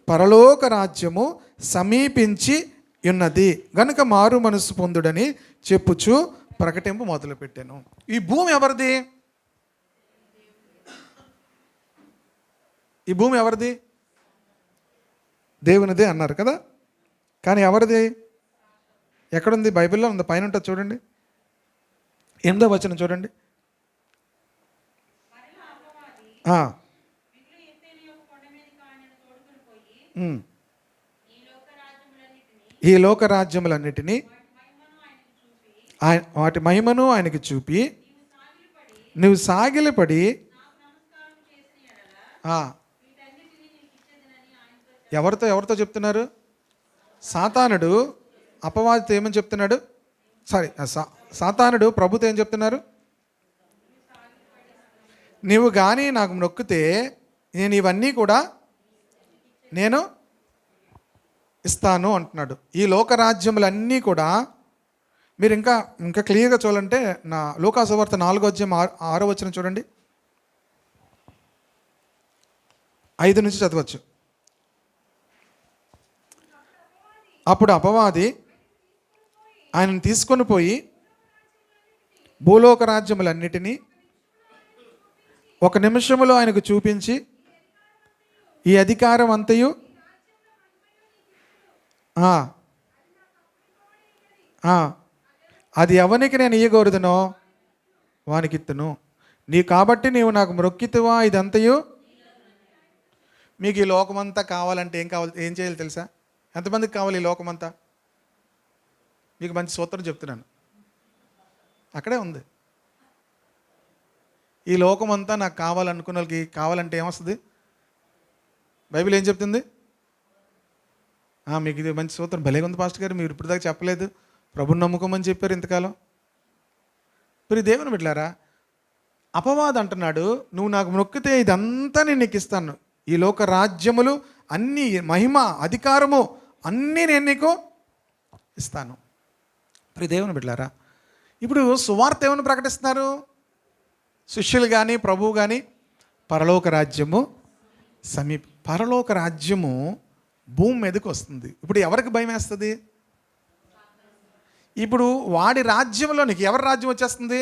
పరలోక రాజ్యము సమీపించి ఉన్నది గనుక మారు మనసు పొందుడని చెప్పుచు ప్రకటింపు మొదలుపెట్టాను. ఈ భూమి ఎవరిది? ఈ భూమి ఎవరిది? దేవునిదే అన్నారు కదా. కానీ ఎవరిది? ఎక్కడుంది? బైబిల్లో ఉంది, పైన ఉంటుంది చూడండి, 8వ వచనం చూడండి. ఈ లోక రాజ్యములన్నిటినీ వాటి మహిమను ఆయనకి చూపి నువ్వు సాగిలపడి ఎవరితో చెప్తున్నారు? సాతానుడు అపవాదితో ఏమని చెప్తున్నాడు? సాతానుడు ప్రభుతో ఏం చెప్తున్నారు? నీవు కానీ నాకు మొక్కితే నేను ఇవన్నీ కూడా నేను ఇస్తాను అంటున్నాడు. ఈ లోకరాజ్యములన్నీ కూడా మీరు ఇంకా క్లియర్గా చూడాలంటే నా లూకా సువార్త 4వ అధ్యాయం 6వ వచనం చూడండి. 5 నుంచి చదవచ్చు. అప్పుడు అపవాది ఆయనను తీసుకొని పోయి భూలోక రాజ్యములన్నిటినీ ఒక నిమిషములో ఆయనకు చూపించి, ఈ అధికారం అంతయు అది ఎవనికి నేను ఇయ్యగోరుదునో వానికి ఇత్తును. కాబట్టి నీవు నాకు మ్రొక్కితివా ఇదంతయు. మీకు ఈ లోకమంతా కావాలంటే ఏం చేయాలి తెలుసా? ఎంతమందికి కావాలి ఈ లోకమంతా? మీకు మంచి సూత్రం చెప్తున్నాను, అక్కడే ఉంది. ఈ లోకమంతా నాకు కావాలనుకున్న వాళ్ళకి కావాలంటే ఏమొస్తుంది? బైబిల్ ఏం చెప్తుంది? మీకు ఇది మంచి సూత్రం భలేగా ఉంది పాస్టర్ గారు, మీరు ఇప్పటిదాకా చెప్పలేదు, ప్రభుని నమ్ముకోమని చెప్పారు ఇంతకాలం. మరి దేవుని బిడ్డలారా, అపవాది అంటున్నాడు, నువ్వు నాకు మొక్కితే ఇదంతా నేను నీకు ఇస్తాను, ఈ లోక రాజ్యములు అన్నీ, మహిమ, అధికారము అన్నీ నేను నీకు ఇస్తాను. మరి దేవుని బిడ్డలారా, ఇప్పుడు సువార్త ఏమని ప్రకటిస్తున్నారు శిష్యులు కానీ ప్రభువు కానీ? పరలోక రాజ్యము పరలోక రాజ్యము భూమి మీదకి వస్తుంది. ఇప్పుడు ఎవరికి భయం వేస్తుంది? ఇప్పుడు వాడి రాజ్యంలోనికి ఎవరి రాజ్యం వచ్చేస్తుంది?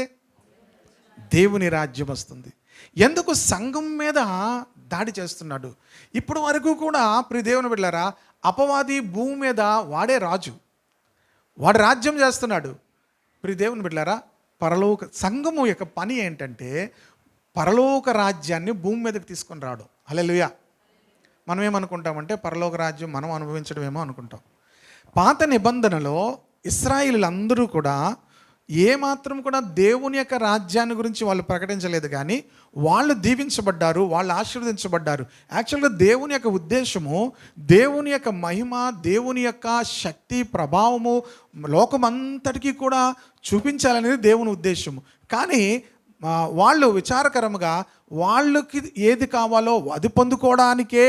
దేవుని రాజ్యం వస్తుంది. ఎందుకు? సంఘం మీద దాడి చేస్తున్నాడు. ఇప్పుడు వరకు కూడా ప్రియ దేవుని బిడ్డలారా, అపవాది భూమి మీద వాడే రాజు, వాడు రాజ్యం చేస్తున్నాడు. ప్రియ దేవుని బిడ్డలారా, పరలోక సంఘము యొక్క పని ఏంటంటే పరలోక రాజ్యాన్ని భూమి మీదకి తీసుకొని రావడం. హల్లెలూయా. మనం ఏమనుకుంటామంటే పరలోక రాజ్యం మనం అనుభవించడం ఏమో అనుకుంటాం. పాత నిబంధనలో ఇశ్రాయేలీయులందరూ కూడా ఏమాత్రం కూడా దేవుని యొక్క రాజ్యాన్ని గురించి వాళ్ళు ప్రకటించలేదు, కానీ వాళ్ళు దీవించబడ్డారు, వాళ్ళు ఆశీర్వదించబడ్డారు. యాక్చువల్గా దేవుని యొక్క ఉద్దేశము దేవుని యొక్క మహిమ, దేవుని యొక్క శక్తి, ప్రభావము లోకమంతటికీ కూడా చూపించాలనేది దేవుని ఉద్దేశము. కానీ వాళ్ళు విచారకరముగా వాళ్ళకి ఏది కావాలో అది పొందుకోవడానికే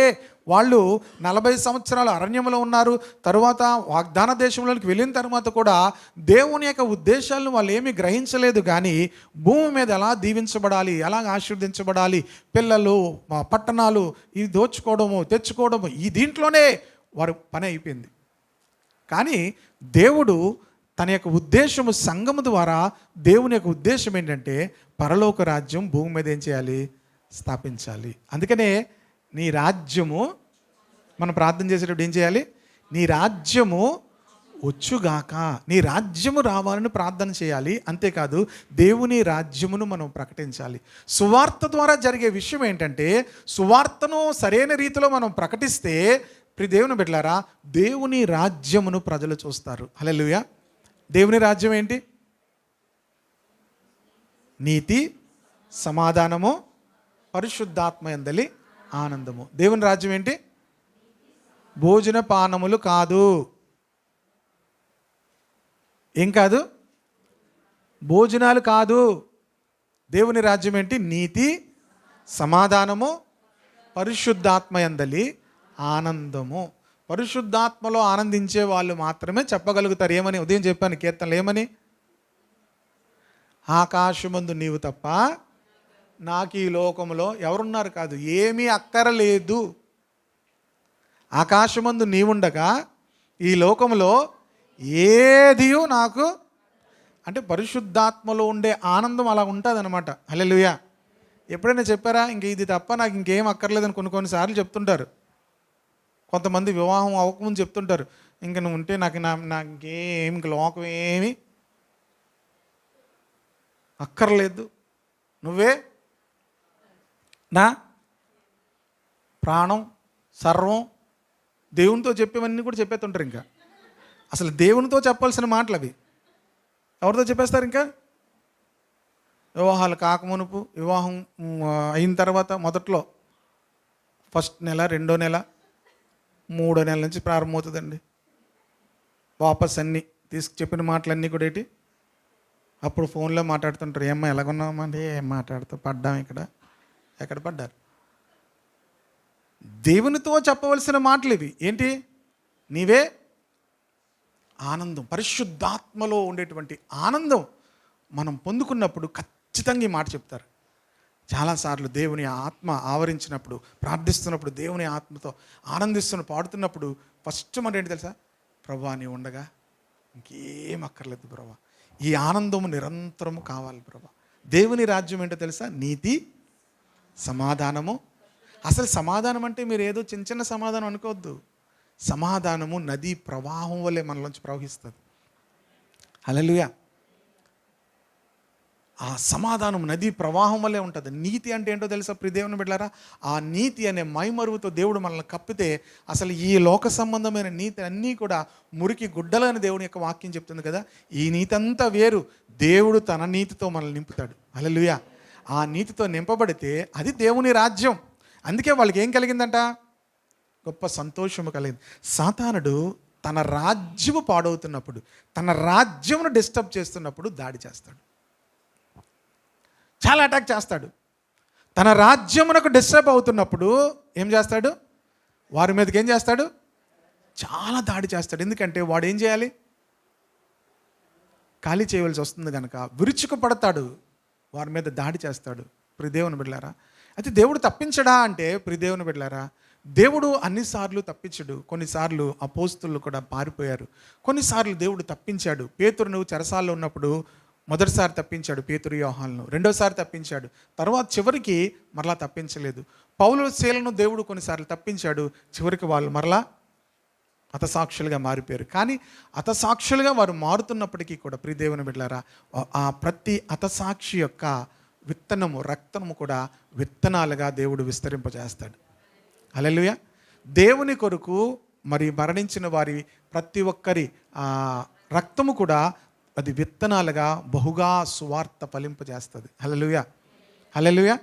వాళ్ళు 40 సంవత్సరాలు అరణ్యంలో ఉన్నారు. తరువాత వాగ్దాన దేశంలోకి వెళ్ళిన తర్వాత కూడా దేవుని యొక్క ఉద్దేశాలను వాళ్ళు ఏమీ గ్రహించలేదు. కానీ భూమి మీద ఎలా దీవించబడాలి, ఎలా ఆశీర్వదించబడాలి, పిల్లలు, పట్టణాలు ఇవి దోచుకోవడము, తెచ్చుకోవడము, ఈ దీంట్లోనే వారి పని అయిపోయింది. కానీ దేవుడు తన యొక్క ఉద్దేశము సంఘము ద్వారా దేవుని యొక్క ఉద్దేశం ఏంటంటే పరలోక రాజ్యం భూమి మీద ఏం చేయాలి? స్థాపించాలి. అందుకనే నీ రాజ్యము, మనం ప్రార్థన చేసేటప్పుడు ఏం చేయాలి? నీ రాజ్యము వచ్చుగాక, నీ రాజ్యము రావాలని ప్రార్థన చేయాలి. అంతేకాదు దేవుని రాజ్యమును మనం ప్రకటించాలి. సువార్త ద్వారా జరిగే విషయం ఏంటంటే సువార్తను సరైన రీతిలో మనం ప్రకటిస్తే ప్రియ దేవుని బిడ్డలారా దేవుని రాజ్యమును ప్రజలు చూస్తారు. హల్లెలూయా. దేవుని రాజ్యం ఏంటి? నీతి, సమాధానము, పరిశుద్ధాత్మ యందలి ఆనందము. దేవుని రాజ్యం ఏంటి? భోజన పానములు కాదు. ఏం కాదు? భోజనాలు కాదు. దేవుని రాజ్యం ఏంటి? నీతి, సమాధానము, పరిశుద్ధాత్మ యందలి ఆనందము. పరిశుద్ధాత్మలో ఆనందించే వాళ్ళు మాత్రమే చెప్పగలుగుతారు. ఏమని ఉదయం చెప్పాను కీర్తనలు, ఏమని? ఆకాశమందు నీవు తప్ప నాకు ఈ లోకంలో ఎవరున్నారు కాదు, ఏమీ అక్కరలేదు. ఆకాశమందు నీవుండగా ఈ లోకంలో ఏదియు నాకు, అంటే పరిశుద్ధాత్మలో ఉండే ఆనందం అలా ఉంటుంది అనమాట. హల్లెలూయా. ఎప్పుడైనా చెప్పారా ఇంక ఇది తప్ప నాకు ఇంకేం అక్కర్లేదని? కొన్నిసార్లు చెప్తుంటారు. కొంతమంది వివాహం అవ్వకముందు చెప్తుంటారు, ఇంక నువ్వు ఉంటే నాకు ఇంకేం లోకం ఏమి అక్కర్లేదు, నువ్వే నా ప్రాణం సర్వం. దేవునితో చెప్పేవన్నీ కూడా చెప్పేస్తుంటారు. ఇంకా అసలు దేవునితో చెప్పాల్సిన మాటలు అవి ఎవరితో చెప్పేస్తారు? ఇంకా వివాహాలు కాకమునుపు, వివాహం అయిన తర్వాత మొదట్లో ఫస్ట్ నెల, రెండో నెల, మూడో నెల నుంచి ప్రారంభమవుతుందండి. వాపస్ అన్నీ చెప్పిన మాటలన్నీ కూడా ఏంటి అప్పుడు ఫోన్లో మాట్లాడుతుంటారు. ఏమ్మా ఎలాగున్నామండి? ఏం మాట్లాడుతూ పడ్డాం, ఎక్కడ పడ్డారు? దేవునితో చెప్పవలసిన మాటలు ఇవి. ఏంటి? నీవే ఆనందం, పరిశుద్ధాత్మలో ఉండేటువంటి ఆనందం మనం పొందుకున్నప్పుడు ఖచ్చితంగా ఈ మాట చెప్తారు. చాలాసార్లు దేవుని ఆత్మ ఆవరించినప్పుడు, ప్రార్థిస్తున్నప్పుడు, దేవుని ఆత్మతో పాడుతున్నప్పుడు ఫస్ట్ మాట ఏంటి తెలుసా? ప్రభువా నీ ఉండగా ఇంకేం అక్కర్లేదు ప్రభువా, ఈ ఆనందము నిరంతరము కావాలి ప్రభువా. దేవుని రాజ్యం ఏంటో తెలుసా? నీతి, సమాధానము. అసలు సమాధానం అంటే మీరు ఏదో చిన్న చిన్న సమాధానం అనుకోవద్దు. సమాధానము నదీ ప్రవాహం వల్లే మనలోంచి ప్రవహిస్తుంది. హల్లెలూయా. ఆ సమాధానం నదీ ప్రవాహం వల్లే ఉంటుంది. నీతి అంటే ఏంటో తెలుసా ప్రియ దేవుని బిడ్డలారా? ఆ నీతి అనే మైమరువుతో దేవుడు మనల్ని కప్పితే అసలు ఈ లోక సంబంధమైన నీతి అన్నీ కూడా మురికి గుడ్డలని దేవుని యొక్క వాక్యం చెప్తుంది కదా. ఈ నీతి అంతా వేరు. దేవుడు తన నీతితో మనల్ని నింపుతాడు. హల్లెలూయా. ఆ నీతితో నింపబడితే అది దేవుని రాజ్యం. అందుకే వాళ్ళకి ఏం కలిగిందంట? గొప్ప సంతోషము కలిగింది. సాతానుడు తన రాజ్యము పాడవుతున్నప్పుడు, తన రాజ్యమును డిస్టర్బ్ చేస్తున్నప్పుడు దాడి చేస్తాడు, చాలా అటాక్ చేస్తాడు. తన రాజ్యమునకు డిస్టర్బ్ అవుతున్నప్పుడు ఏం చేస్తాడు? వారి మీదకి ఏం చేస్తాడు? చాలా దాడి చేస్తాడు. ఎందుకంటే వాడు ఏం చేయాలి? ఖాళీ చేయవలసి వస్తుంది కనుక విరుచుకుపడతాడు, వారి మీద దాడి చేస్తాడు. ప్రియదేవుని బిడ్డలారా, అయితే దేవుడు తప్పించడా అంటే ప్రియదేవుని బిడ్డలారా, దేవుడు అన్నిసార్లు తప్పించడు. కొన్నిసార్లు అపోస్తులు కూడా పారిపోయారు. కొన్నిసార్లు దేవుడు తప్పించాడు. పేతురును చెరసాల్లో ఉన్నప్పుడు మొదటిసారి తప్పించాడు పేతురు యోహానును, రెండోసారి తప్పించాడు. తర్వాత చివరికి మరలా తప్పించలేదు. పౌలు శీలను దేవుడు కొన్నిసార్లు తప్పించాడు, చివరికి వాళ్ళు మరలా హతసాక్షులుగా మారిపోయారు. కానీ హతసాక్షులుగా వారు మారుతున్నప్పటికీ కూడా ప్రియ దేవుని బిడ్డలారా, ఆ ప్రతి హతసాక్షి యొక్క విత్తనము, రక్తము కూడా విత్తనాలుగా దేవుడు విస్తరింపజేస్తాడు. హల్లెలూయా. దేవుని కొరకు మరి మరణించిన వారి ప్రతి ఒక్కరి రక్తము కూడా అది విత్తనాలుగా బహుగా సువార్త ఫలింపజేస్తుంది. హల్లెలూయా, హల్లెలూయా.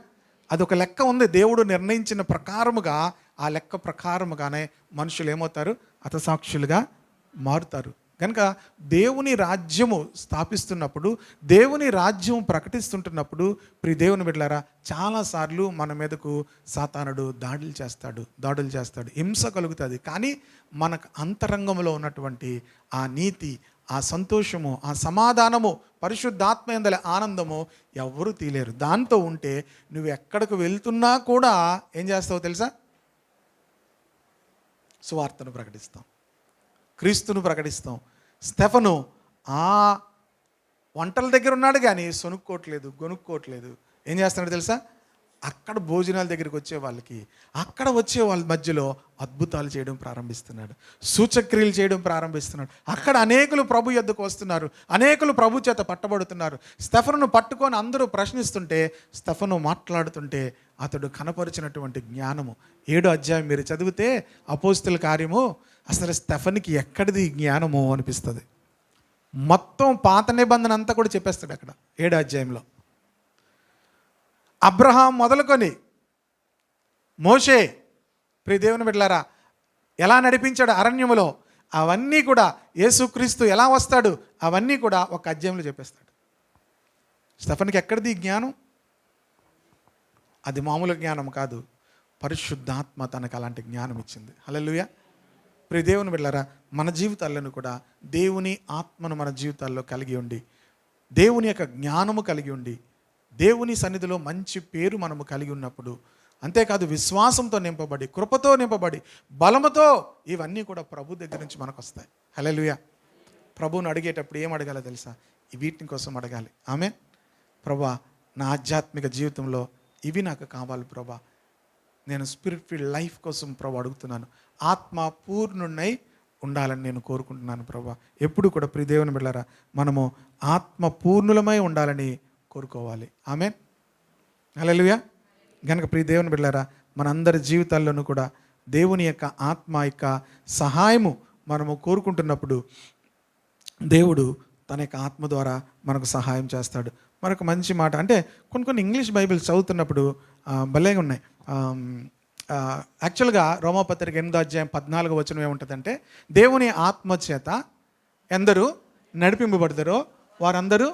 అదొక లెక్క ఉంది. దేవుడు నిర్ణయించిన ప్రకారముగా, ఆ లెక్క ప్రకారముగానే మనుషులు ఏమవుతారు? హతసాక్షులుగా మారుతారు. కనుక దేవుని రాజ్యము స్థాపిస్తున్నప్పుడు, దేవుని రాజ్యం ప్రకటిస్తుంటున్నప్పుడు ప్రియ దేవుని బిడ్డలారా, చాలాసార్లు మన మీదకు సాతానుడు దాడులు చేస్తాడు, హింస కలుగుతుంది. కానీ మనకు అంతరంగంలో ఉన్నటువంటి ఆ నీతి, ఆ సంతోషము, ఆ సమాధానము, పరిశుద్ధాత్మ యందలి ఆనందము ఎవ్వరూ తీలేరు. దాంతో ఉంటే నువ్వు ఎక్కడికి వెళ్తున్నా కూడా ఏం చేస్తావో తెలుసా? సువార్తను ప్రకటిస్తాం, క్రీస్తును ప్రకటిస్తాం. స్టెఫను ఆ వంటల దగ్గర ఉన్నాడు కానీ గొనుక్కోవట్లేదు. ఏం చేస్తున్నాడు తెలుసా? అక్కడ భోజనాల దగ్గరికి వచ్చే వాళ్ళకి, అక్కడ వచ్చే వాళ్ళ మధ్యలో అద్భుతాలు చేయడం ప్రారంభిస్తున్నాడు, సూచక్రియలు చేయడం ప్రారంభిస్తున్నాడు. అక్కడ అనేకులు ప్రభు యొద్దకు వస్తున్నారు, అనేకులు ప్రభు చేత పట్టబడుతున్నారు. స్టెఫనును పట్టుకొని అందరూ ప్రశ్నిస్తుంటే, స్టెఫను మాట్లాడుతుంటే అతడు కనపరిచినటువంటి జ్ఞానము, 7వ అధ్యాయం మీరు చదివితే అపోస్తుల కార్యము, అసలు స్టెఫన్కి ఎక్కడిది జ్ఞానము అనిపిస్తుంది. మొత్తం పాత నిబంధన అంతా కూడా చెప్పేస్తాడు అక్కడ 7వ అధ్యాయంలో. అబ్రహాం మొదలుకొని మోషే, ప్రియ దేవుని బిడ్డలారా, ఎలా నడిపించాడు అరణ్యములో, అవన్నీ కూడా, యేసుక్రీస్తు ఎలా వస్తాడు, అవన్నీ కూడా ఒక అధ్యాయంలో చెప్పేస్తాడు. స్టెఫన్కి ఎక్కడిది జ్ఞానం? అది మామూలు జ్ఞానం కాదు, పరిశుద్ధాత్మ తనకు అలాంటి జ్ఞానం ఇచ్చింది. హల్లెలూయా. ప్రియ దేవుని బిడ్డలారా, మన జీవితాలను కూడా దేవుని ఆత్మను మన జీవితాల్లో కలిగి ఉండి, దేవుని యొక్క జ్ఞానము కలిగి ఉండి, దేవుని సన్నిధిలో మంచి పేరు మనము కలిగి ఉన్నప్పుడు, అంతేకాదు విశ్వాసంతో నింపబడి, కృపతో నింపబడి, బలముతో, ఇవన్నీ కూడా ప్రభు దగ్గర నుంచి మనకు వస్తాయి. హల్లెలూయా. ప్రభువుని అడిగేటప్పుడు ఏం అడగాలో తెలుసా? వీటిని కోసం అడగాలి. ఆమేన్. ప్రభా, నా ఆధ్యాత్మిక జీవితంలో ఇవి నాకు కావాలి ప్రభా. నేను స్పిరిట్ ఫీల్డ్ లైఫ్ కోసం ప్రభు అడుగుతున్నాను. ఆత్మ పూర్ణున్నై ఉండాలని నేను కోరుకుంటున్నాను ప్రభా. ఎప్పుడు కూడా ప్రియ దేవుని బిడ్డలారా, మనము ఆత్మ పూర్ణులమై ఉండాలని కోరుకోవాలి. ఆమేన్. హల్లెలూయా. గనుక ప్రియ దేవుని బిడ్డలారా, మనందరి జీవితాల్లోనూ కూడా దేవుని యొక్క ఆత్మ యొక్క సహాయము మనము కోరుకుంటున్నప్పుడు దేవుడు తన యొక్క ఆత్మ ద్వారా మనకు సహాయం చేస్తాడు. మనకు మంచి మాట అంటే కొన్ని ఇంగ్లీష్ బైబిల్స్ చదువుతున్నప్పుడు భలేగా ఉన్నాయి. యాక్చువల్గా రోమాపత్రిక 8వ అధ్యాయం 14వ వచనం ఏముంటుందంటే, దేవుని ఆత్మ చేత ఎందరూ నడిపింపబడతారో వారందరూ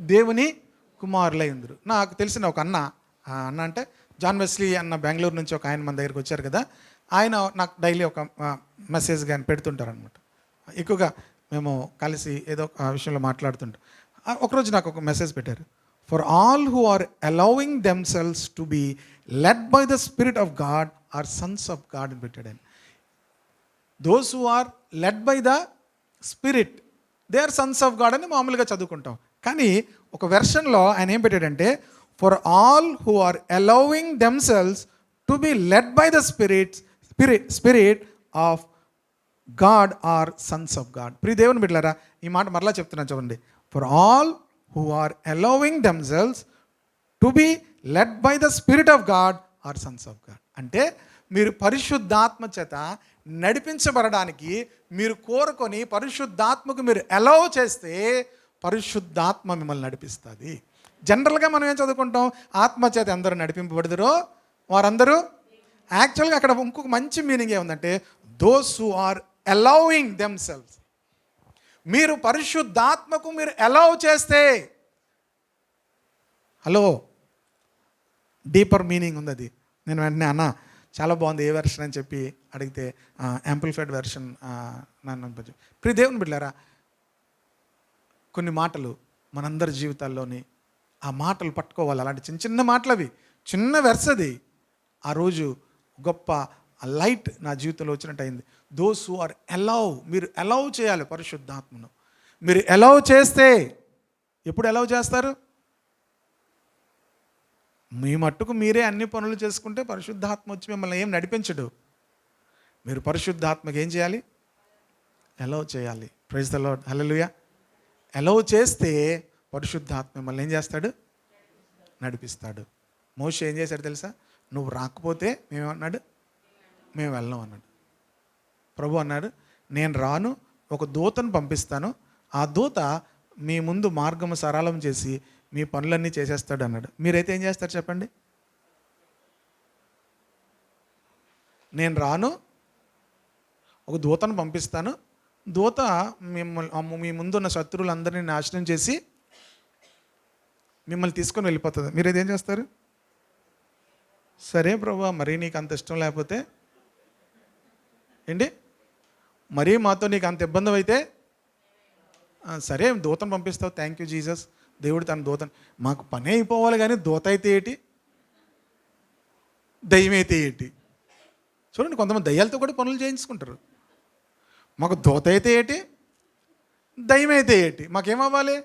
దేవుని కుమారులై ఉందరు. నాకు తెలిసిన ఒక అన్న అంటే జాన్ వెస్లీ అన్న, బెంగళూరు నుంచి ఒక ఆయన మన దగ్గరికి వచ్చారు కదా. ఆయన నాకు డైలీ ఒక మెసేజ్ కానీ పెడుతుంటారు అనమాట. ఎక్కువగా మేము కలిసి ఏదో ఆ విషయంలో మాట్లాడుతుంటాం. ఒకరోజు నాకు ఒక మెసేజ్ పెట్టారు. For all who are allowing themselves to be led by the spirit of God are sons of God అని పెట్టాడు ఆయన. Those who are led by the spirit they are sons of God అని మామూలుగా చదువుకుంటాం. కానీ ఒక వెర్షన్లో ఆయన ఏం పెట్టాడంటే, for all who are allowing themselves to be led by the spirit of God are sons of God. ప్రియ దేవుని బిడ్డలారా, ఈ మాట మరలా చెప్తున్నాను చూడండి. For all who are allowing themselves to be led by the spirit of God are sons of God. అంటే మీరు పరిశుద్ధాత్మ చేత నడిపించబడడానికి మీరు కోరుకొని పరిశుద్ధాత్మకు మీరు అలౌ చేస్తే పరిశుద్ధాత్మ మిమ్మల్ని నడిపిస్తుంది. జనరల్గా మనం ఏం చదువుకుంటాం? ఆత్మ చేత అందరూ నడిపింపబడదురో వారందరూ. యాక్చువల్గా అక్కడ ఇంకొక మంచి మీనింగ్ ఏముందంటే, those who are allowing themselves. మీరు పరిశుద్ధాత్మకు మీరు అలౌ చేస్తే, హలో, డీపర్ మీనింగ్ ఉంది అది. నేను వెంటనే అన్న చాలా బాగుంది, ఏ వెర్షన్ అని చెప్పి అడిగితే యాంప్లిఫైడ్ వెర్షన్ నన్ను. ప్రియ దేవుని బిడ్డలారా, కొన్ని మాటలు మనందరి జీవితాల్లోని ఆ మాటలు పట్టుకోవాలి. అలాంటి చిన్న చిన్న మాటలు, అవి చిన్న వెర్స్, అది ఆ రోజు గొప్ప లైట్ నా జీవితంలో వచ్చినట్టు అయింది. దోస్ హూ ఆర్ అలౌ, మీరు అలౌ చేయాలి పరిశుద్ధాత్మను. మీరు అలౌ చేస్తే, ఎప్పుడు అలౌ చేస్తారు? మీ మట్టుకు మీరే అన్ని పనులు చేసుకుంటే పరిశుద్ధాత్మ వచ్చి మిమ్మల్ని ఏం నడిపించడు. మీరు పరిశుద్ధాత్మకి ఏం చేయాలి? అలౌ చేయాలి. Praise the lord, hallelujah. Allow చేస్తే పరిశుద్ధాత్మ మిమ్మల్ని ఏం చేస్తాడు? నడిపిస్తాడు. మోషే ఏం చేశాడు తెలుసా? నువ్వు రాకపోతే మేమన్నాడు, మేము వెళ్ళాం అన్నాడు. ప్రభు అన్నాడు, నేను రాను, ఒక దూతను పంపిస్తాను, ఆ దూత మీ ముందు మార్గము సరళం చేసి మీ పనులన్నీ చేసేస్తాడు అన్నాడు. మీరైతే ఏం చేస్తారు చెప్పండి? నేను రాను, ఒక దూతను పంపిస్తాను, దూత మిమ్మల్ని మీ ముందున్న శత్రువులందరినీ నాశనం చేసి మిమ్మల్ని తీసుకొని వెళ్ళిపోతుంది. మీరైతే ఏం చేస్తారు? సరే ప్రభు, మరీ నీకు అంత ఇష్టం లేకపోతే ఏంటి, మరీ మాతో నీకు అంత ఇబ్బంది అయితే సరే దూతను పంపిస్తావు, థ్యాంక్ యూ జీసస్. దేవుడు తన దూతను, మాకు పని అయిపోవాలి కానీ దూత అయితే ఏంటి, దయ్యం అయితే ఏంటి? చూడండి, కొంతమంది దయ్యాలతో కూడా పనులు చేయించుకుంటారు. మాకు దూత అయితే ఏంటి, దయ్యం అయితే ఏంటి, మాకేమవ్వాలి?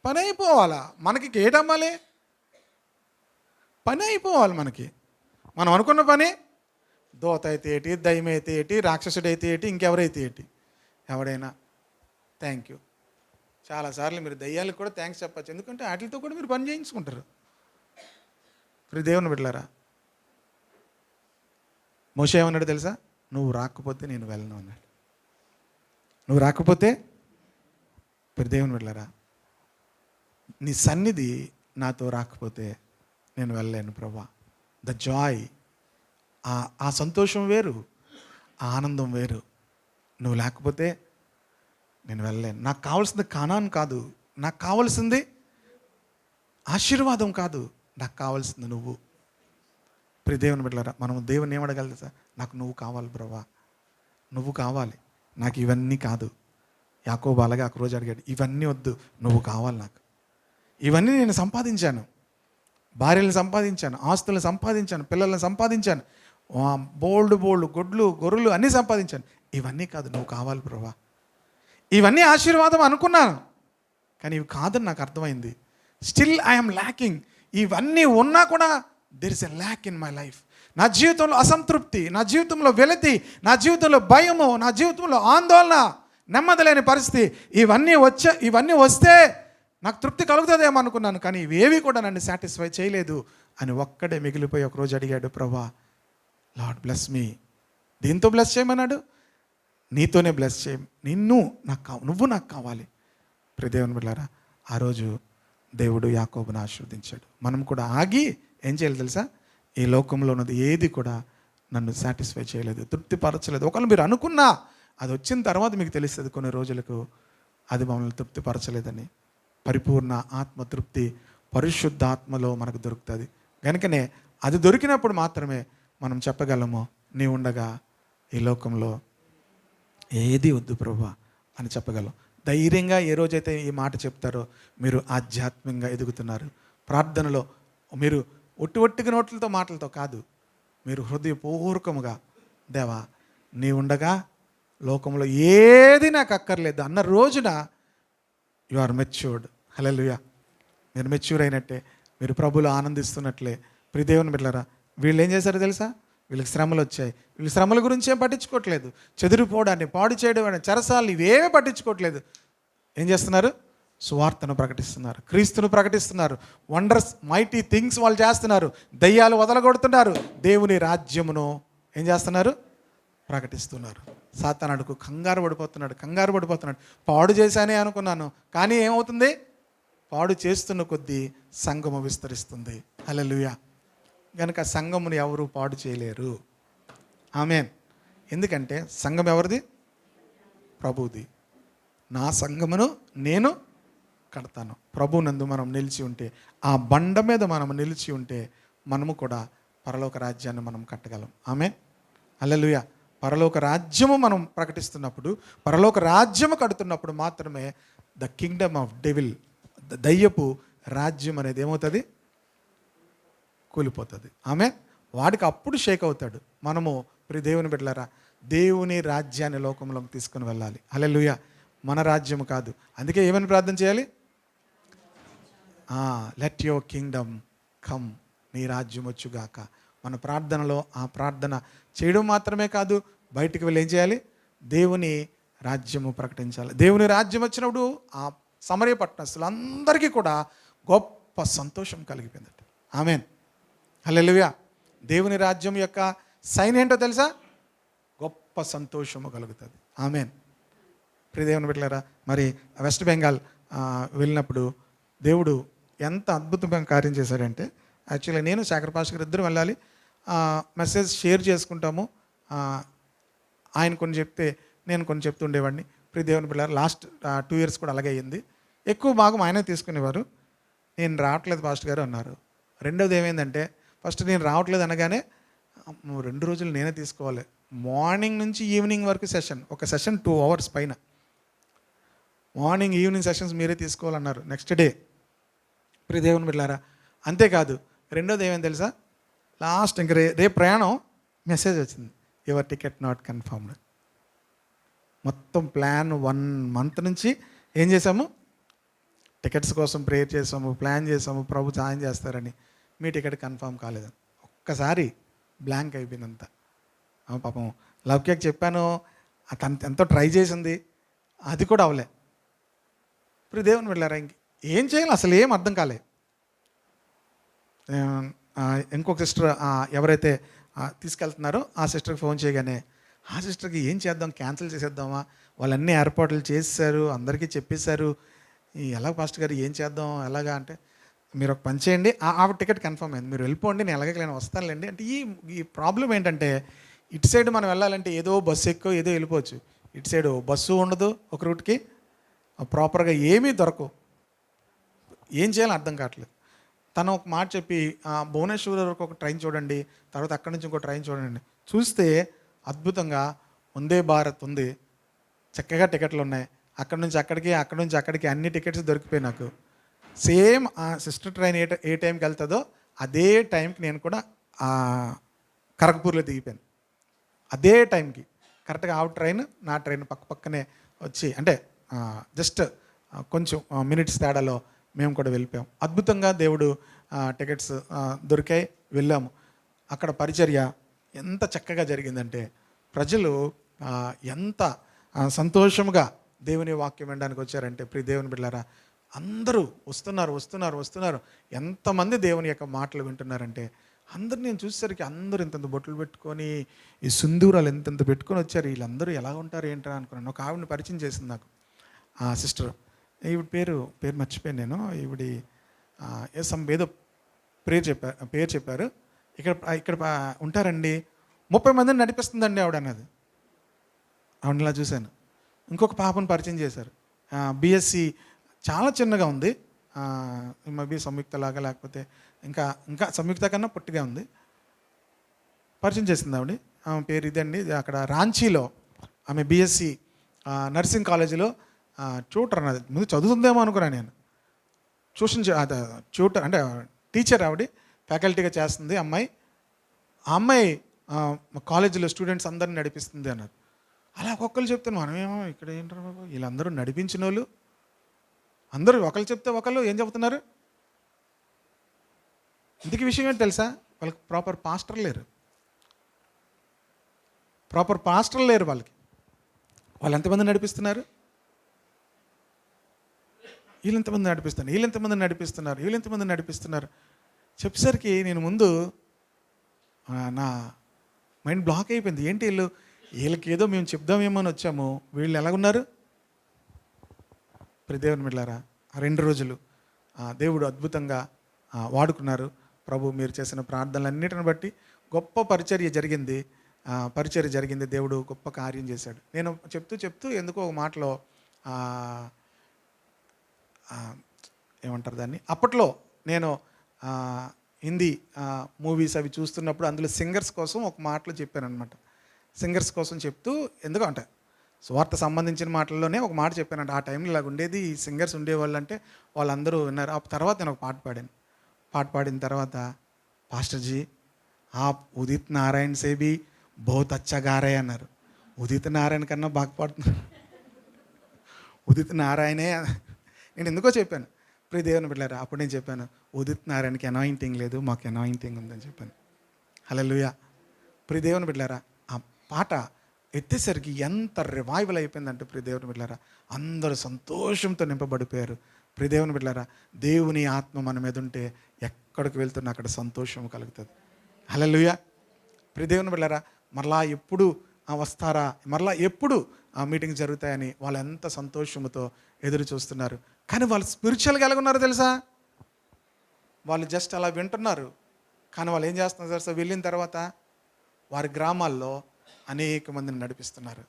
పని అయిపోవాలా? మనకి ఏటమ్మాలి? పని అయిపోవాలి మనకి. మనం అనుకున్న పని దూత అయితే ఏంటి, దయ్యం అయితే ఏంటి, రాక్షసుడు అయితే ఏంటి, ఇంకెవరైతే ఏంటి, ఎవడైనా థ్యాంక్ యూ. చాలాసార్లు మీరు దయ్యాలకు కూడా థ్యాంక్స్ చెప్పచ్చు, ఎందుకంటే వాటితో కూడా మీరు పని చేయించుకుంటారు. ఇప్పుడు దేవుని బిడ్డలారా, మోషే ఏమన్నాడు తెలుసా? నువ్వు రాకపోతే నేను వెళ్ళను అన్నాడు. నువ్వు రాకపోతే, ఇప్పుడు దేవుని బిడ్డలారా, నీ సన్నిధి నాతో రాకపోతే నేను వెళ్ళలేను ప్రభా. ద జాయ్, ఆ సంతోషం వేరు, ఆ ఆనందం వేరు. నువ్వు లేకపోతే నేను వెళ్ళలేను. నాకు కావాల్సింది కానాన్ కాదు, నాకు కావాల్సింది ఆశీర్వాదం కాదు, నాకు కావాల్సింది నువ్వు. ప్రియ దేవుని బిడ్డలారా, మనం దేవుని ఏమడగలదు సార్? నాకు నువ్వు కావాలి ప్రభా, నువ్వు కావాలి, నాకు ఇవన్నీ కాదు. యాకోబు అలాగే ఒక రోజు అడిగాడు, ఇవన్నీ వద్దు, నువ్వు కావాలి నాకు. ఇవన్నీ నేను సంపాదించాను, భార్యలను సంపాదించాను, ఆస్తులను సంపాదించాను, పిల్లలను సంపాదించాను, బోల్డ్ గొడ్లు గొర్రెలు అన్నీ సంపాదించాను. ఇవన్నీ కాదు, నువ్వు కావాలి ప్రభా. ఇవన్నీ ఆశీర్వాదం అనుకున్నాను, కానీ ఇవి కాదని నాకు అర్థమైంది. Still I'm lacking. ఇవన్నీ ఉన్నా కూడా there is a lakh in my life. నా జీవితంలో అసంతృప్తి, నా జీవితంలో వెలితి, నా జీవితంలో భయము, నా జీవితంలో ఆందోళన, నెమ్మది లేని పరిస్థితి. ఇవన్నీ వస్తే నాకు తృప్తి కలుగుతుందేమో అనుకున్నాను, కానీ ఇవేవి కూడా నన్ను సాటిస్ఫై చేయలేదు అని ఒక్కడే మిగిలిపోయి ఒకరోజు అడిగాడు, ప్రభా లార్డ్ బ్లెస్ మీ. దీంతో బ్లెస్ చేయమన్నాడు, నీతోనే బ్లెస్ చేయ, నువ్వు నాకు కావాలి. ప్రియ దేవుని బిడ్డలారా, ఆ రోజు దేవుడు యాకోబును ఆశీర్వదించాడు. మనం కూడా ఆగి ఏం చేయాలి తెలుసా? ఈ లోకంలో ఉన్నది ఏది కూడా నన్ను సాటిస్ఫై చేయలేదు, తృప్తిపరచలేదు. ఒకవేళ మీరు అనుకున్నా అది వచ్చిన తర్వాత మీకు తెలుస్తుంది కొన్ని రోజులకు అది మమ్మల్ని తృప్తిపరచలేదని. పరిపూర్ణ ఆత్మతృప్తి పరిశుద్ధాత్మలో మనకు దొరుకుతుంది. కనుకనే అది దొరికినప్పుడు మాత్రమే మనం చెప్పగలము, నీ ఉండగా ఈ లోకంలో ఏది వద్దు ప్రభా అని చెప్పగలం. ధైర్యంగా ఏ రోజైతే ఈ మాట చెప్తారో మీరు ఆధ్యాత్మికంగా ఎదుగుతున్నారు. ప్రార్థనలో మీరు ఒట్టిగా నోట్లతో మాటలతో కాదు, మీరు హృదయపూర్వకముగా దేవా నీ ఉండగా లోకంలో ఏది నాకు అక్కర్లేదు అన్న రోజున యు ఆర్ మెచ్యూర్డ్. హల్లెలూయా. మీరు మెచ్యూర్ అయినట్టే, మీరు ప్రభువులో ఆనందిస్తున్నట్లే. ప్రియ దేవుని బిడ్డలారా, వీళ్ళు ఏం చేశారో తెలుసా? వీళ్ళకి శ్రమలు వచ్చాయి. వీళ్ళు శ్రమల గురించి ఏం పట్టించుకోవట్లేదు. చెదిరిపోవడాన్ని, పాడు చేయడం అని, చెరసాలని ఇవేమీ పట్టించుకోవట్లేదు. ఏం చేస్తున్నారు? సువార్తను ప్రకటిస్తున్నారు, క్రీస్తును ప్రకటిస్తున్నారు, వండర్స్ మైటీ థింగ్స్ వాళ్ళు చేస్తున్నారు, దయ్యాలు వదలగొడుతున్నారు, దేవుని రాజ్యమును ఏం చేస్తున్నారు? ప్రకటిస్తున్నారు. సాతానుడికి కంగారు పడిపోతున్నాడు. పాడు చేశానే అనుకున్నాను, కానీ ఏమవుతుంది? పాడు చేస్తున్న కొద్దీ సంఘము విస్తరిస్తుంది. హల్లెలూయా. కనుక సంఘమును ఎవరు పాడు చేయలేరు. ఆమేన్. ఎందుకంటే సంఘం ఎవరిది? ప్రభువుది. నా సంఘమును నేను కడతాను. ప్రభువునందు మనం నిలిచి ఉంటే, ఆ బండ మీద మనం నిలిచి ఉంటే మనము కూడా పరలోక రాజ్యాన్ని మనం కట్టగలం. ఆమేన్. హల్లెలూయా. పరలోక రాజ్యము మనం ప్రకటిస్తున్నప్పుడు, పరలోక రాజ్యము కడుతున్నప్పుడు మాత్రమే ద కింగ్డమ్ ఆఫ్ డెవిల్, దయ్యపు రాజ్యం అనేది ఏమవుతుంది? కూలిపోతుంది. ఆమె వాడికి అప్పుడు షేక్ అవుతాడు. మనము ప్రియ దేవుని బిడ్డలారా, దేవుని రాజ్యాన్ని లోకంలోకి తీసుకుని వెళ్ళాలి. హల్లెలూయా. మన రాజ్యము కాదు. అందుకే ఏమని ప్రార్థన చేయాలి? లెట్ యువర్ కింగ్డమ్ కమ్, నీ రాజ్యం వచ్చుగాక. మన ప్రార్థనలో ఆ ప్రార్థన చేయడం మాత్రమే కాదు, బయటికి వెళ్ళి ఏం చేయాలి? దేవుని రాజ్యము ప్రకటించాలి. దేవుని రాజ్యం వచ్చినప్పుడు ఆ సమరయ పట్టణస్తులు అందరికీ కూడా గొప్ప సంతోషం కలిగిపోయిందట. ఆమేన్, హల్లెలూయా. దేవుని రాజ్యం యొక్క సైన్ ఏంటో తెలుసా? గొప్ప సంతోషము కలుగుతుంది. ఆమేన్. ప్రియ దేవుని బిడ్డలారా, మరి వెస్ట్ బెంగాల్ వెళ్ళినప్పుడు దేవుడు ఎంత అద్భుతమైన కార్యం చేశాడంటే, యాక్చువల్లీ నేను శేఖర్ పాస్టర్ గారు ఇద్దరు వెళ్ళాలి, మెసేజ్ షేర్ చేసుకుంటాము. ఆయన కొన్ని చెప్తే నేను కొన్ని చెప్తుండేవాడిని. ప్రియ దేవుని బిడ్డలారా, లాస్ట్ 2 years కూడా అలాగే అయ్యింది. ఎక్కువ భాగం ఆయనే తీసుకునేవారు. నేను రావట్లేదు పాస్టర్ గారు అన్నారు. రెండోది ఏమైందంటే, ఫస్ట్ నేను రావట్లేదు అనగానే 2 రోజులు నేనే తీసుకోవాలి. మార్నింగ్ నుంచి ఈవినింగ్ వరకు సెషన్, ఒక సెషన్ 2 hours పైన, మార్నింగ్ ఈవినింగ్ సెషన్స్ మీరే తీసుకోవాలన్నారు నెక్స్ట్ డే. ప్రియ దేవుని బిడ్డలారా, అంతేకాదు రెండోది ఏమైంది తెలుసా? లాస్ట్ ఇంక రేపు ప్రయాణం, మెసేజ్ వచ్చింది, యువర్ టికెట్ నాట్ కన్ఫర్మ్డ్. మొత్తం ప్లాన్ 1 month నుంచి ఏం చేసాము? టికెట్స్ కోసం ప్రేయర్ చేసాము, ప్లాన్ చేసాము, ప్రభు సాయం చేస్తారని. మీ టికెట్ కన్ఫర్మ్ కాలేదని ఒక్కసారి బ్లాంక్ అయిపోయిందంతా. పాపం లవ్కేకి చెప్పాను, తను ఎంతో ట్రై చేసింది, అది కూడా అవలే. ఇప్పుడు దేవుని వెళ్ళారా, ఏం చేయాలి అసలు ఏం అర్థం కాలే. ఇంకొక సిస్టర్ ఎవరైతే తీసుకెళ్తున్నారో ఆ సిస్టర్కి ఫోన్ చేయగానే, ఆ సిస్టర్కి ఏం చేద్దాం, క్యాన్సిల్ చేసేద్దామా, వాళ్ళన్నీ ఏర్పాట్లు చేసేసారు, అందరికీ చెప్పేశారు, ఎలా పాస్టర్ గారు ఏం చేద్దాం ఎలాగా అంటే, మీరు ఒక పని చేయండి, ఆవిడ టికెట్ కన్ఫర్మ్ అయింది, మీరు వెళ్ళిపోండి, నేను ఎలాగైనా వస్తానులేండి అంటే. ఈ ప్రాబ్లం ఏంటంటే, ఇటు సైడ్ మనం వెళ్ళాలంటే ఏదో బస్సు ఎక్కువ ఏదో వెళ్ళిపోవచ్చు, ఇటు సైడ్ బస్సు ఉండదు, ఒక రూట్కి ప్రాపర్గా ఏమీ దొరకవు, ఏం చేయాలో అర్థం కావట్లేదు. తను ఒక మాట చెప్పి, భువనేశ్వర్ వరకు ఒక ట్రైన్ చూడండి, తర్వాత అక్కడి నుంచి ఇంకో ట్రైన్ చూడండి. చూస్తే అద్భుతంగా వందే భారత్ ఉంది, చక్కగా టికెట్లు ఉన్నాయి, అక్కడి నుంచి అక్కడికి, అక్కడి నుంచి అక్కడికి అన్ని టికెట్స్ దొరికిపోయి నాకు. సేమ్ ఆ సిస్టర్ ట్రైన్ ఏ టైంకి వెళ్తుందో అదే టైంకి నేను కూడా ఖరగ్పూర్లో దిగిపోయాను. అదే టైంకి కరెక్ట్గా ఆవిడ ట్రైన్ నా ట్రైన్ పక్క పక్కనే వచ్చి, అంటే జస్ట్ కొంచెం మినిట్స్ తేడాలో మేము కూడా వెళ్ళిపోయాం. అద్భుతంగా దేవుడు టికెట్స్ దొరికాయి, వెళ్ళాము. అక్కడ పరిచర్య ఎంత చక్కగా జరిగిందంటే, ప్రజలు ఎంత సంతోషంగా దేవుని వాక్యం వినడానికి వచ్చారంటే, ప్రియ దేవుని బిడ్డలారా, అందరూ వస్తున్నారు. ఎంతమంది దేవుని యొక్క మాటలు వింటున్నారంటే, అందరు నేను చూసేసరికి అందరూ ఇంతంత బొట్లు పెట్టుకొని, ఈ సింధూరాలు ఎంతెంత పెట్టుకొని వచ్చారు, వీళ్ళందరూ ఎలా ఉంటారు ఏంటని అనుకున్నాను. ఒక ఆవిడని పరిచయం చేసింది నాకు ఆ సిస్టర్, ఈవిడ పేరు మర్చిపోయాను నేను. ఈవిడి ఏదో పేరు చెప్పారు. ఇక్కడ ఉంటారండి, 30 మందిని నడిపిస్తుందండి ఆవిడ అన్నది. ఆవిడలా చూశాను. ఇంకొక పాపను పరిచయం చేశారు, BSc, చాలా చిన్నగా ఉంది, మేబీ సంయుక్త లాగా, లేకపోతే ఇంకా సంయుక్త కన్నా పొట్టిగా ఉంది. పరిచయం చేసింది ఆవిడ. ఆమె పేరు ఇదండి. అక్కడ రాంచీలో ఆమె BSc నర్సింగ్ కాలేజీలో ట్యూటర్ అన్నది. ముందు చదువుతుందేమో అనుకున్నాను నేను. ట్యూటర్ అంటే టీచర్ ఆవిడ, ఫ్యాకల్టీగా చేస్తుంది అమ్మాయి. ఆ అమ్మాయి కాలేజీలో స్టూడెంట్స్ అందరిని నడిపిస్తుంది అన్నారు. అలా ఒక్కొక్కరు చెప్తాను, మనమేమో ఇక్కడ ఏంటారు బాబు, వీళ్ళందరూ నడిపించిన వాళ్ళు అందరూ ఒకళ్ళు చెప్తే ఒకళ్ళు ఏం చెబుతున్నారు. ఇందుకు విషయం ఏంటి తెలుసా? వాళ్ళకి ప్రాపర్ పాస్టర్ లేరు వాళ్ళకి. వాళ్ళు ఎంతమంది నడిపిస్తున్నారు? వీళ్ళెంతమంది నడిపిస్తున్నారు. చెప్పేసరికి నేను ముందు నా మైండ్ బ్లాక్ అయిపోయింది. ఏంటి వీళ్ళకి ఏదో మేము చెప్దామేమో అని వచ్చాము, వీళ్ళు ఎలాగున్నారు? ప్రియ దేవుని బిడ్డలారా, 2 రోజులు దేవుడు అద్భుతంగా వాడుకున్నారు. ప్రభు మీరు చేసిన ప్రార్థనలన్నిటిని బట్టి గొప్ప పరిచర్య జరిగింది. దేవుడు గొప్ప కార్యం చేశాడు. నేను చెప్తూ ఎందుకో ఒక మాటలో ఏమంటారు దాన్ని, అప్పట్లో నేను హిందీ మూవీస్ అవి చూస్తున్నప్పుడు అందులో సింగర్స్ కోసం ఒక మాటలో చెప్పాను అనమాట. సింగర్స్ కోసం చెప్తూ ఎందుకు అంటే స్వార్థ సంబంధించిన మాటల్లోనే ఒక మాట చెప్పానంట. ఆ టైంలో ఇలాగ ఉండేది, ఈ సింగర్స్ ఉండేవాళ్ళు అంటే వాళ్ళందరూ విన్నారు. ఆ తర్వాత నేను ఒక పాట పాడిన తర్వాత, పాస్టర్ జీ ఆప్ ఉదిత్ నారాయణ సే భీ బహుత్ అచ్చా గా రహే అన్నారు. ఉదిత్ నారాయణ కన్నా బాగా పాడుతున్నారు, ఉదిత్ నారాయణే. నేను ఎందుకో చెప్పాను, ప్రియ దేవుని బిడ్డలారా, అప్పుడు నేను చెప్పాను, ఉదిత్ నారాయణకి అనాయింటింగ్ లేదు, మాకు అనాయింటింగ్ ఉందని చెప్పాను. హల్లెలూయా. ప్రియ దేవుని బిడ్డలారా, ఆ పాట ఎత్తేసరికి ఎంత రివైవల్ అయిపోయిందంటే ప్రియ దేవుని బిడ్డలారా, అందరూ సంతోషంతో నింపబడిపోయారు. ప్రియ దేవుని బిడ్డలారా, దేవుని ఆత్మ మన మీద ఉంటే ఎక్కడికి వెళ్తున్నా అక్కడ సంతోషం కలుగుతుంది. హల్లెలూయా. ప్రియ దేవుని బిడ్డలారా, మరలా ఎప్పుడు వస్తారా, మరలా ఎప్పుడు ఆ మీటింగ్ జరుగుతాయని వాళ్ళు ఎంత సంతోషంతో ఎదురు చూస్తున్నారు. కానీ వాళ్ళు స్పిరిచువల్గా ఎలా ఉన్నారో తెలుసా? వాళ్ళు జస్ట్ అలా వింటున్నారు, కానీ వాళ్ళు ఏం చేస్తున్నారు తెలుసా? వెళ్ళిన తర్వాత వారి గ్రామాల్లో అనేక మందిని నడిపిస్తున్నారు.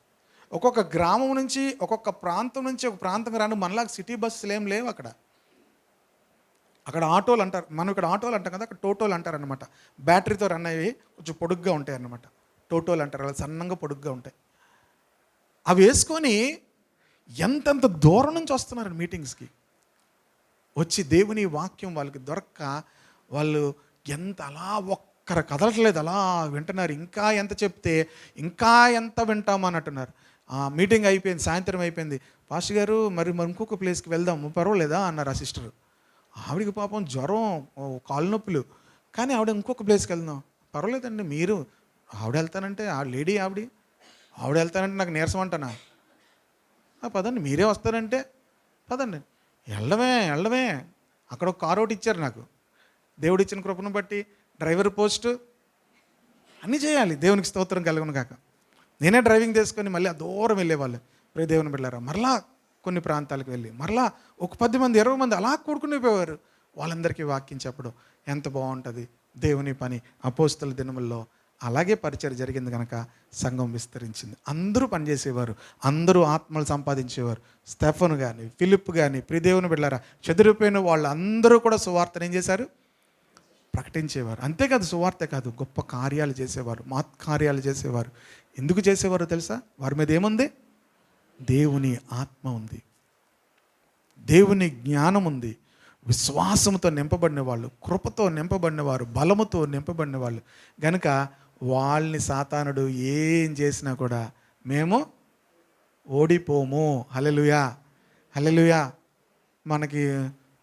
ఒక్కొక్క గ్రామం నుంచి, ఒక్కొక్క ప్రాంతం నుంచి ఒక ప్రాంతం రాను మనలాగా సిటీ బస్సులు ఏం లేవు అక్కడ. అక్కడ ఆటోలు అంటారు, మనం ఇక్కడ ఆటోలు అంటాం కదా, అక్కడ టోటోలు అంటారు అనమాట. బ్యాటరీతో రన్ అయ్యి కొంచెం పొడుగ్గా ఉంటాయి అన్నమాట. టోటోలు అంటారు, అలా సన్నంగా పొడుగ్గా ఉంటాయి. అవి వేసుకొని ఎంతెంత దూరం నుంచి వస్తున్నారు మీటింగ్స్కి. వచ్చి దేవుని వాక్యం వాళ్ళకి దొరక్క వాళ్ళు ఎంత అలా ఒక్కరు కదలట్లేదు, అలా వింటున్నారు. ఇంకా ఎంత చెప్తే ఇంకా ఎంత వింటామన్నట్టున్నారు. మీటింగ్ అయిపోయింది, సాయంత్రం అయిపోయింది. పాస్టర్ గారు మరి ఇంకొక ప్లేస్కి వెళ్దాం, పర్వాలేదా అన్నారు ఆ సిస్టర్. ఆవిడికి పాపం జ్వరం, కాళ్ళు నొప్పులు, కానీ ఆవిడ ఇంకొక ప్లేస్కి వెళ్దాం. పర్వాలేదండి, మీరు ఆవిడ వెళ్తానంటే ఆ లేడీ ఆవిడ వెళ్తానంటే నాకు నీరసం అంటానా? పదండి, మీరే వస్తారంటే పదండి, వెళ్ళడమే. అక్కడ ఒక కారు ఒకటి ఇచ్చారు నాకు, దేవుడు ఇచ్చిన కృపను బట్టి డ్రైవర్ పోస్టు అన్నీ చేయాలి. దేవునికి స్తోత్రం కలుగును కాక. నేనే డ్రైవింగ్ చేసుకొని మళ్ళీ ఆ దూరం వెళ్ళేవాళ్ళు. ప్రియ దేవుని బిడ్డలారా, మరలా కొన్ని ప్రాంతాలకు వెళ్ళి మరలా ఒక 10 మంది 20 మంది అలా కూడుకుని పోయేవారు. వాళ్ళందరికీ వాక్యం చెప్పడం ఎంత బాగుంటుంది. దేవుని పని అపోస్తల దినముల్లో అలాగే పరిచయం జరిగింది కనుక సంఘం విస్తరించింది. అందరూ పనిచేసేవారు, అందరూ ఆత్మలు సంపాదించేవారు. స్టెఫను కానీ, ఫిలిప్ కానీ, ప్రియ దేవుని బిడ్డలారా, చెదిరిపోయిన వాళ్ళు అందరూ కూడా సువార్తను ఏం చేశారు? ప్రకటించేవారు. అంతేకాదు, సువార్తే కాదు, గొప్ప కార్యాలు చేసేవారు, మహత్కార్యాలు చేసేవారు. ఎందుకు చేసేవారో తెలుసా? వారి మీద ఏముంది? దేవుని ఆత్మ ఉంది, దేవుని జ్ఞానం ఉంది, విశ్వాసంతో నింపబడిన వాళ్ళు, కృపతో నింపబడిన వారు, బలముతో నింపబడిన వాళ్ళు. కనుక వాళ్ళని సాతానుడు ఏం చేసినా కూడా మేము ఓడిపోము. హల్లెలూయా, హల్లెలూయా. మనకి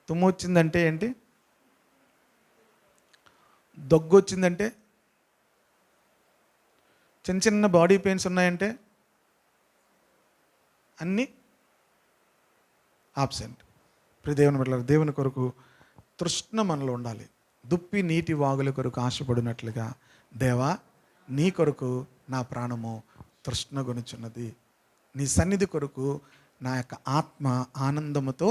తుమ్ము వచ్చిందంటే ఏంటి? దగ్గు వచ్చిందంటే, చిన్న చిన్న బాడీ పెయిన్స్ ఉన్నాయంటే అన్నీ ఆబ్సెంట్. ప్రియ దేవుని బిడ్డలారా, దేవుని కొరకు తృష్ణ మనలో ఉండాలి. దుప్పి నీటి వాగుల కొరకు ఆశపడినట్లుగా, దేవా నీ కొరకు నా ప్రాణము తృష్ణగొనుచున్నది, నీ సన్నిధి కొరకు నా యొక్క ఆత్మ ఆనందముతో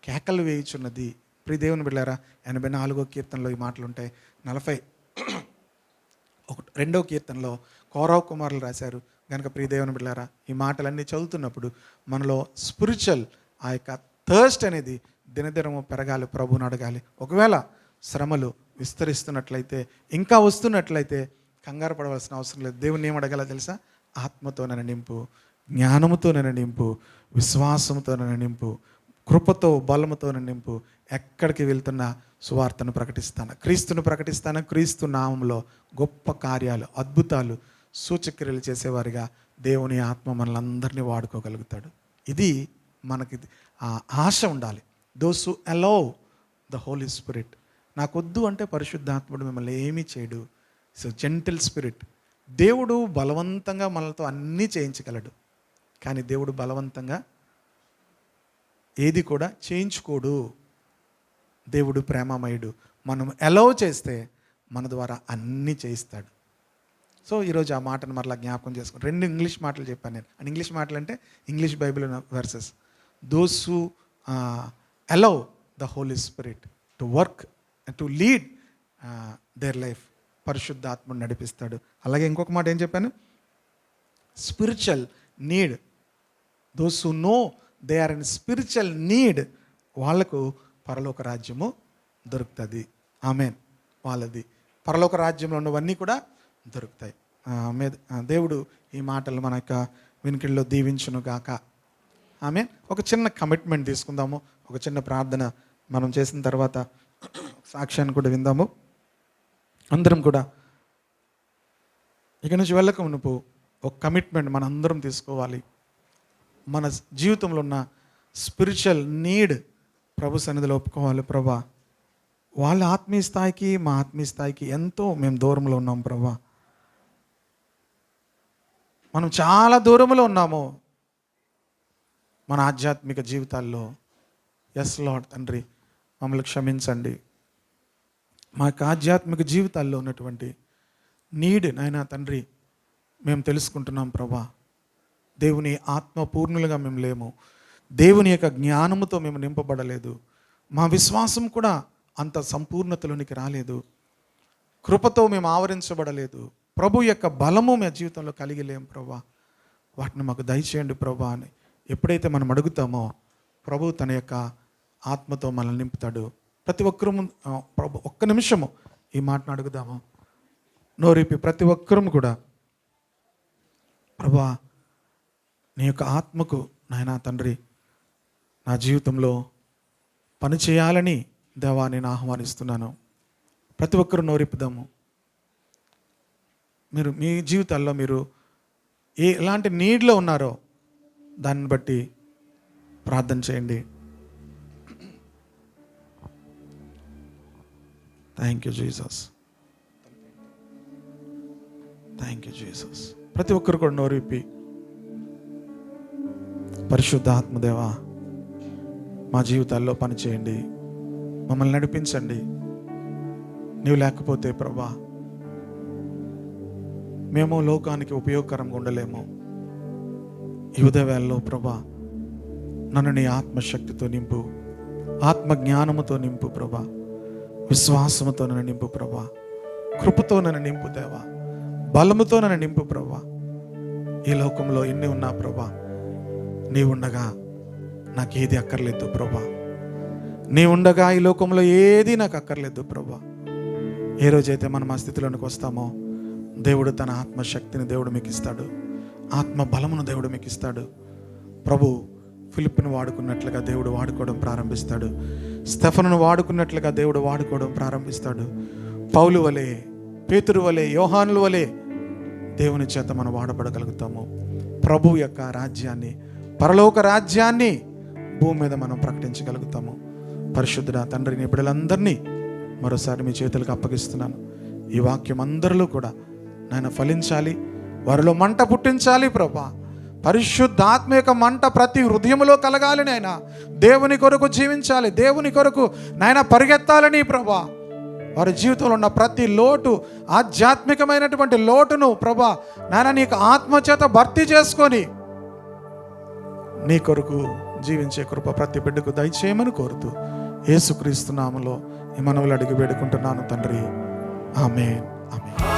కేకలు వేయుచున్నది. ప్రియ దేవుని బిడ్డలారా, 84వ కీర్తనలో ఈ మాటలు ఉంటాయి. 42వ కీర్తనలో కౌరవ కుమారులు రాశారు. కనుక ప్రియ దేవుని బిడ్డలారా, ఈ మాటలన్నీ చదువుతున్నప్పుడు మనలో స్పిరిచువల్ ఆ యొక్క థర్స్ట్ అనేది దినదినము పెరగాలి, ప్రభువుని అడగాలి. ఒకవేళ శ్రమలు విస్తరిస్తున్నట్లయితే, ఇంకా వస్తున్నట్లయితే కంగారు పడవలసిన అవసరం లేదు. దేవుని ఏం అడగాల తెలుసా? ఆత్మతో నన్ను నింపు, జ్ఞానముతో నన్ను నింపు, విశ్వాసంతో నన్ను నింపు, కృపతో బలముతో నన్ను నింపు. ఎక్కడికి వెళ్తున్నా సువార్తను ప్రకటిస్తాను, క్రీస్తును ప్రకటిస్తాను. క్రీస్తు నామంలో గొప్ప కార్యాలు, అద్భుతాలు, సూచక్రియలు చేసేవారిగా దేవుని ఆత్మ మనలందరినీ వాడుకోగలుగుతాడు. ఇది మనకి ఆశ ఉండాలి. Those who allow the holy spirit. నాకొద్దు అంటే పరిశుద్ధాత్ముడు మిమ్మల్ని ఏమీ చేయడు. So gentle spirit. దేవుడు బలవంతంగా మనలతో అన్నీ చేయించగలడు, కానీ దేవుడు బలవంతంగా ఏది కూడా చేయించుకోడు. దేవుడు ప్రేమమయుడు. మనం అలౌ చేస్తే మన ద్వారా అన్నీ చేయిస్తాడు. సో ఈరోజు ఆ మాటను మరలా జ్ఞాపకం చేసుకోండి. 2 ఇంగ్లీష్ మాటలు చెప్పాను నేను. అండ్ ఇంగ్లీష్ మాటలు అంటే English Bible verses. Those who allow the holy spirit to work to lead their life. పరిశుద్ధాత్మను నడిపిస్తాడు. అలాగే ఇంకొక మాట ఏం చెప్పాను? Spiritual need. Those who know they are in spiritual need, వాళ్లకు పరలోక రాజ్యము దొరుకుతుంది. ఆమేన్. వాళ్ళది పరలోక రాజ్యంలో ఉన్నవన్నీ కూడా దొరుకుతాయి. దేవుడు ఈ మాటలు మన యొక్క వినికిడిలో దీవించును గాక. ఆమేన్. ఒక చిన్న కమిట్మెంట్ తీసుకుందాము. ఒక చిన్న ప్రార్థన మనం చేసిన తర్వాత సాక్ష్యాన్ని కూడా విందాము. అందరం కూడా ఇక నుంచి వెళ్ళక మునుపు ఒక కమిట్మెంట్ మన అందరం తీసుకోవాలి. మన జీవితంలో ఉన్న స్పిరిచువల్ నీడ్ ప్రభు సన్నిధిలో ఒప్పుకోవాలి. ప్రభా, వాళ్ళ ఆత్మీయ స్థాయికి మా ఆత్మీయ స్థాయికి ఎంతో మేము దూరంలో ఉన్నాం ప్రభా. మనం చాలా దూరంలో ఉన్నాము మన ఆధ్యాత్మిక జీవితాల్లో. ఎస్ లార్డ్ తండ్రి, మమ్మల్ని క్షమించండి. మా యొక్క ఆధ్యాత్మిక జీవితాల్లో ఉన్నటువంటి నీడ్ నాయనా తండ్రి మేము తెలుసుకుంటున్నాం ప్రభా. దేవుని ఆత్మ పూర్ణులుగా మేము లేము. దేవుని యొక్క జ్ఞానముతో మేము నింపబడలేదు. మా విశ్వాసం కూడా అంత సంపూర్ణతలోనికి రాలేదు. కృపతో మేము ఆవరించబడలేదు. ప్రభు యొక్క బలము మా జీవితంలో కలిగి లేము ప్రభా. వాటిని మాకు దయచేయండి ప్రభా అని ఎప్పుడైతే మనం అడుగుతామో ప్రభు తన యొక్క ఆత్మతో మనల్ని నింపుతాడు. ప్రతి ఒక్కరూ ప్రభు ఒక్క నిమిషము ఈ మాటను అడుగుదాము. నోరిపి ప్రతి ఒక్కరూ కూడా, ప్రభా నీ యొక్క ఆత్మకు నాయనా తండ్రి నా జీవితంలో పని చేయాలని దేవా నేను ఆహ్వానిస్తున్నాను. ప్రతి ఒక్కరూ నోరిపుదాము. మీరు మీ జీవితాల్లో మీరు ఎలాంటి నీడ్లో ఉన్నారో దాన్ని బట్టి ప్రార్థన చేయండి. Thank you Jesus, thank you Jesus. ప్రతి ఒక్కరు కూడా నోరిప్పి, పరిశుద్ధ ఆత్మదేవా మా జీవితాల్లో పనిచేయండి, మమ్మల్ని నడిపించండి. నీవు లేకపోతే ప్రభా మేము లోకానికి ఉపయోగకరంగా ఉండలేము. ఈ ఉదయవేళలో ప్రభా నన్ను నీ ఆత్మశక్తితో నింపు, ఆత్మ జ్ఞానముతో నింపు ప్రభా, విశ్వాసముతో నన్ను నింపు ప్రభా, కృపతో నన్ను నింపు దేవా, బలముతో నన్ను నింపు ప్రభా. ఈ లోకంలో ఎన్ని ఉన్నా ప్రభా నీవుండగా నాకేది అక్కర్లేదు ప్రభా. నీవుండగా ఈ లోకంలో ఏది నాకు అక్కర్లేదు ప్రభా. ఏ రోజైతే మనం ఆ స్థితిలోనికి వస్తామో దేవుడు తన ఆత్మశక్తిని దేవుడు మీకు ఇస్తాడు, ఆత్మ బలమును దేవుడు మీకు ఇస్తాడు. ప్రభు ఫిలిప్పును వాడుకున్నట్లుగా దేవుడు వాడుకోవడం ప్రారంభిస్తాడు. స్టెఫనును వాడుకున్నట్లుగా దేవుడు వాడుకోవడం ప్రారంభిస్తాడు. పౌలు వలె, పేతురు వలె, యోహానుల వలె దేవుని చేత మనం వాడబడగలుగుతాము. ప్రభు యొక్క రాజ్యాన్ని, పరలోక రాజ్యాన్ని భూమి మీద మనం ప్రకటించగలుగుతాము. పరిశుద్ధుడా తండ్రిని బిడ్డలందరినీ మరోసారి మీ చేతులకు అప్పగిస్తున్నాను. ఈ వాక్యం అందరిలో కూడా నాయన ఫలించాలి, వారిలో మంట పుట్టించాలి ప్రభా. పరిశుద్ధాత్మ యొక్క మంట ప్రతి హృదయంలో కలగాలి నాయన. దేవుని కొరకు జీవించాలి, దేవుని కొరకు నాయన పరిగెత్తాలని ప్రభా. వారి జీవితంలో ఉన్న ప్రతి లోటు, ఆధ్యాత్మికమైనటువంటి లోటును ప్రభా నాయన నీకు ఆత్మచేత భర్తీ చేసుకొని నీ కొరకు జీవించే కృప ప్రతి బిడ్డకు దయచేయమని కోరుతూ యేసుక్రీస్తు నామములో ఈ మనవులు అడిగి వేడుకుంటున్నాను తండ్రి. ఆమేన్, ఆమేన్.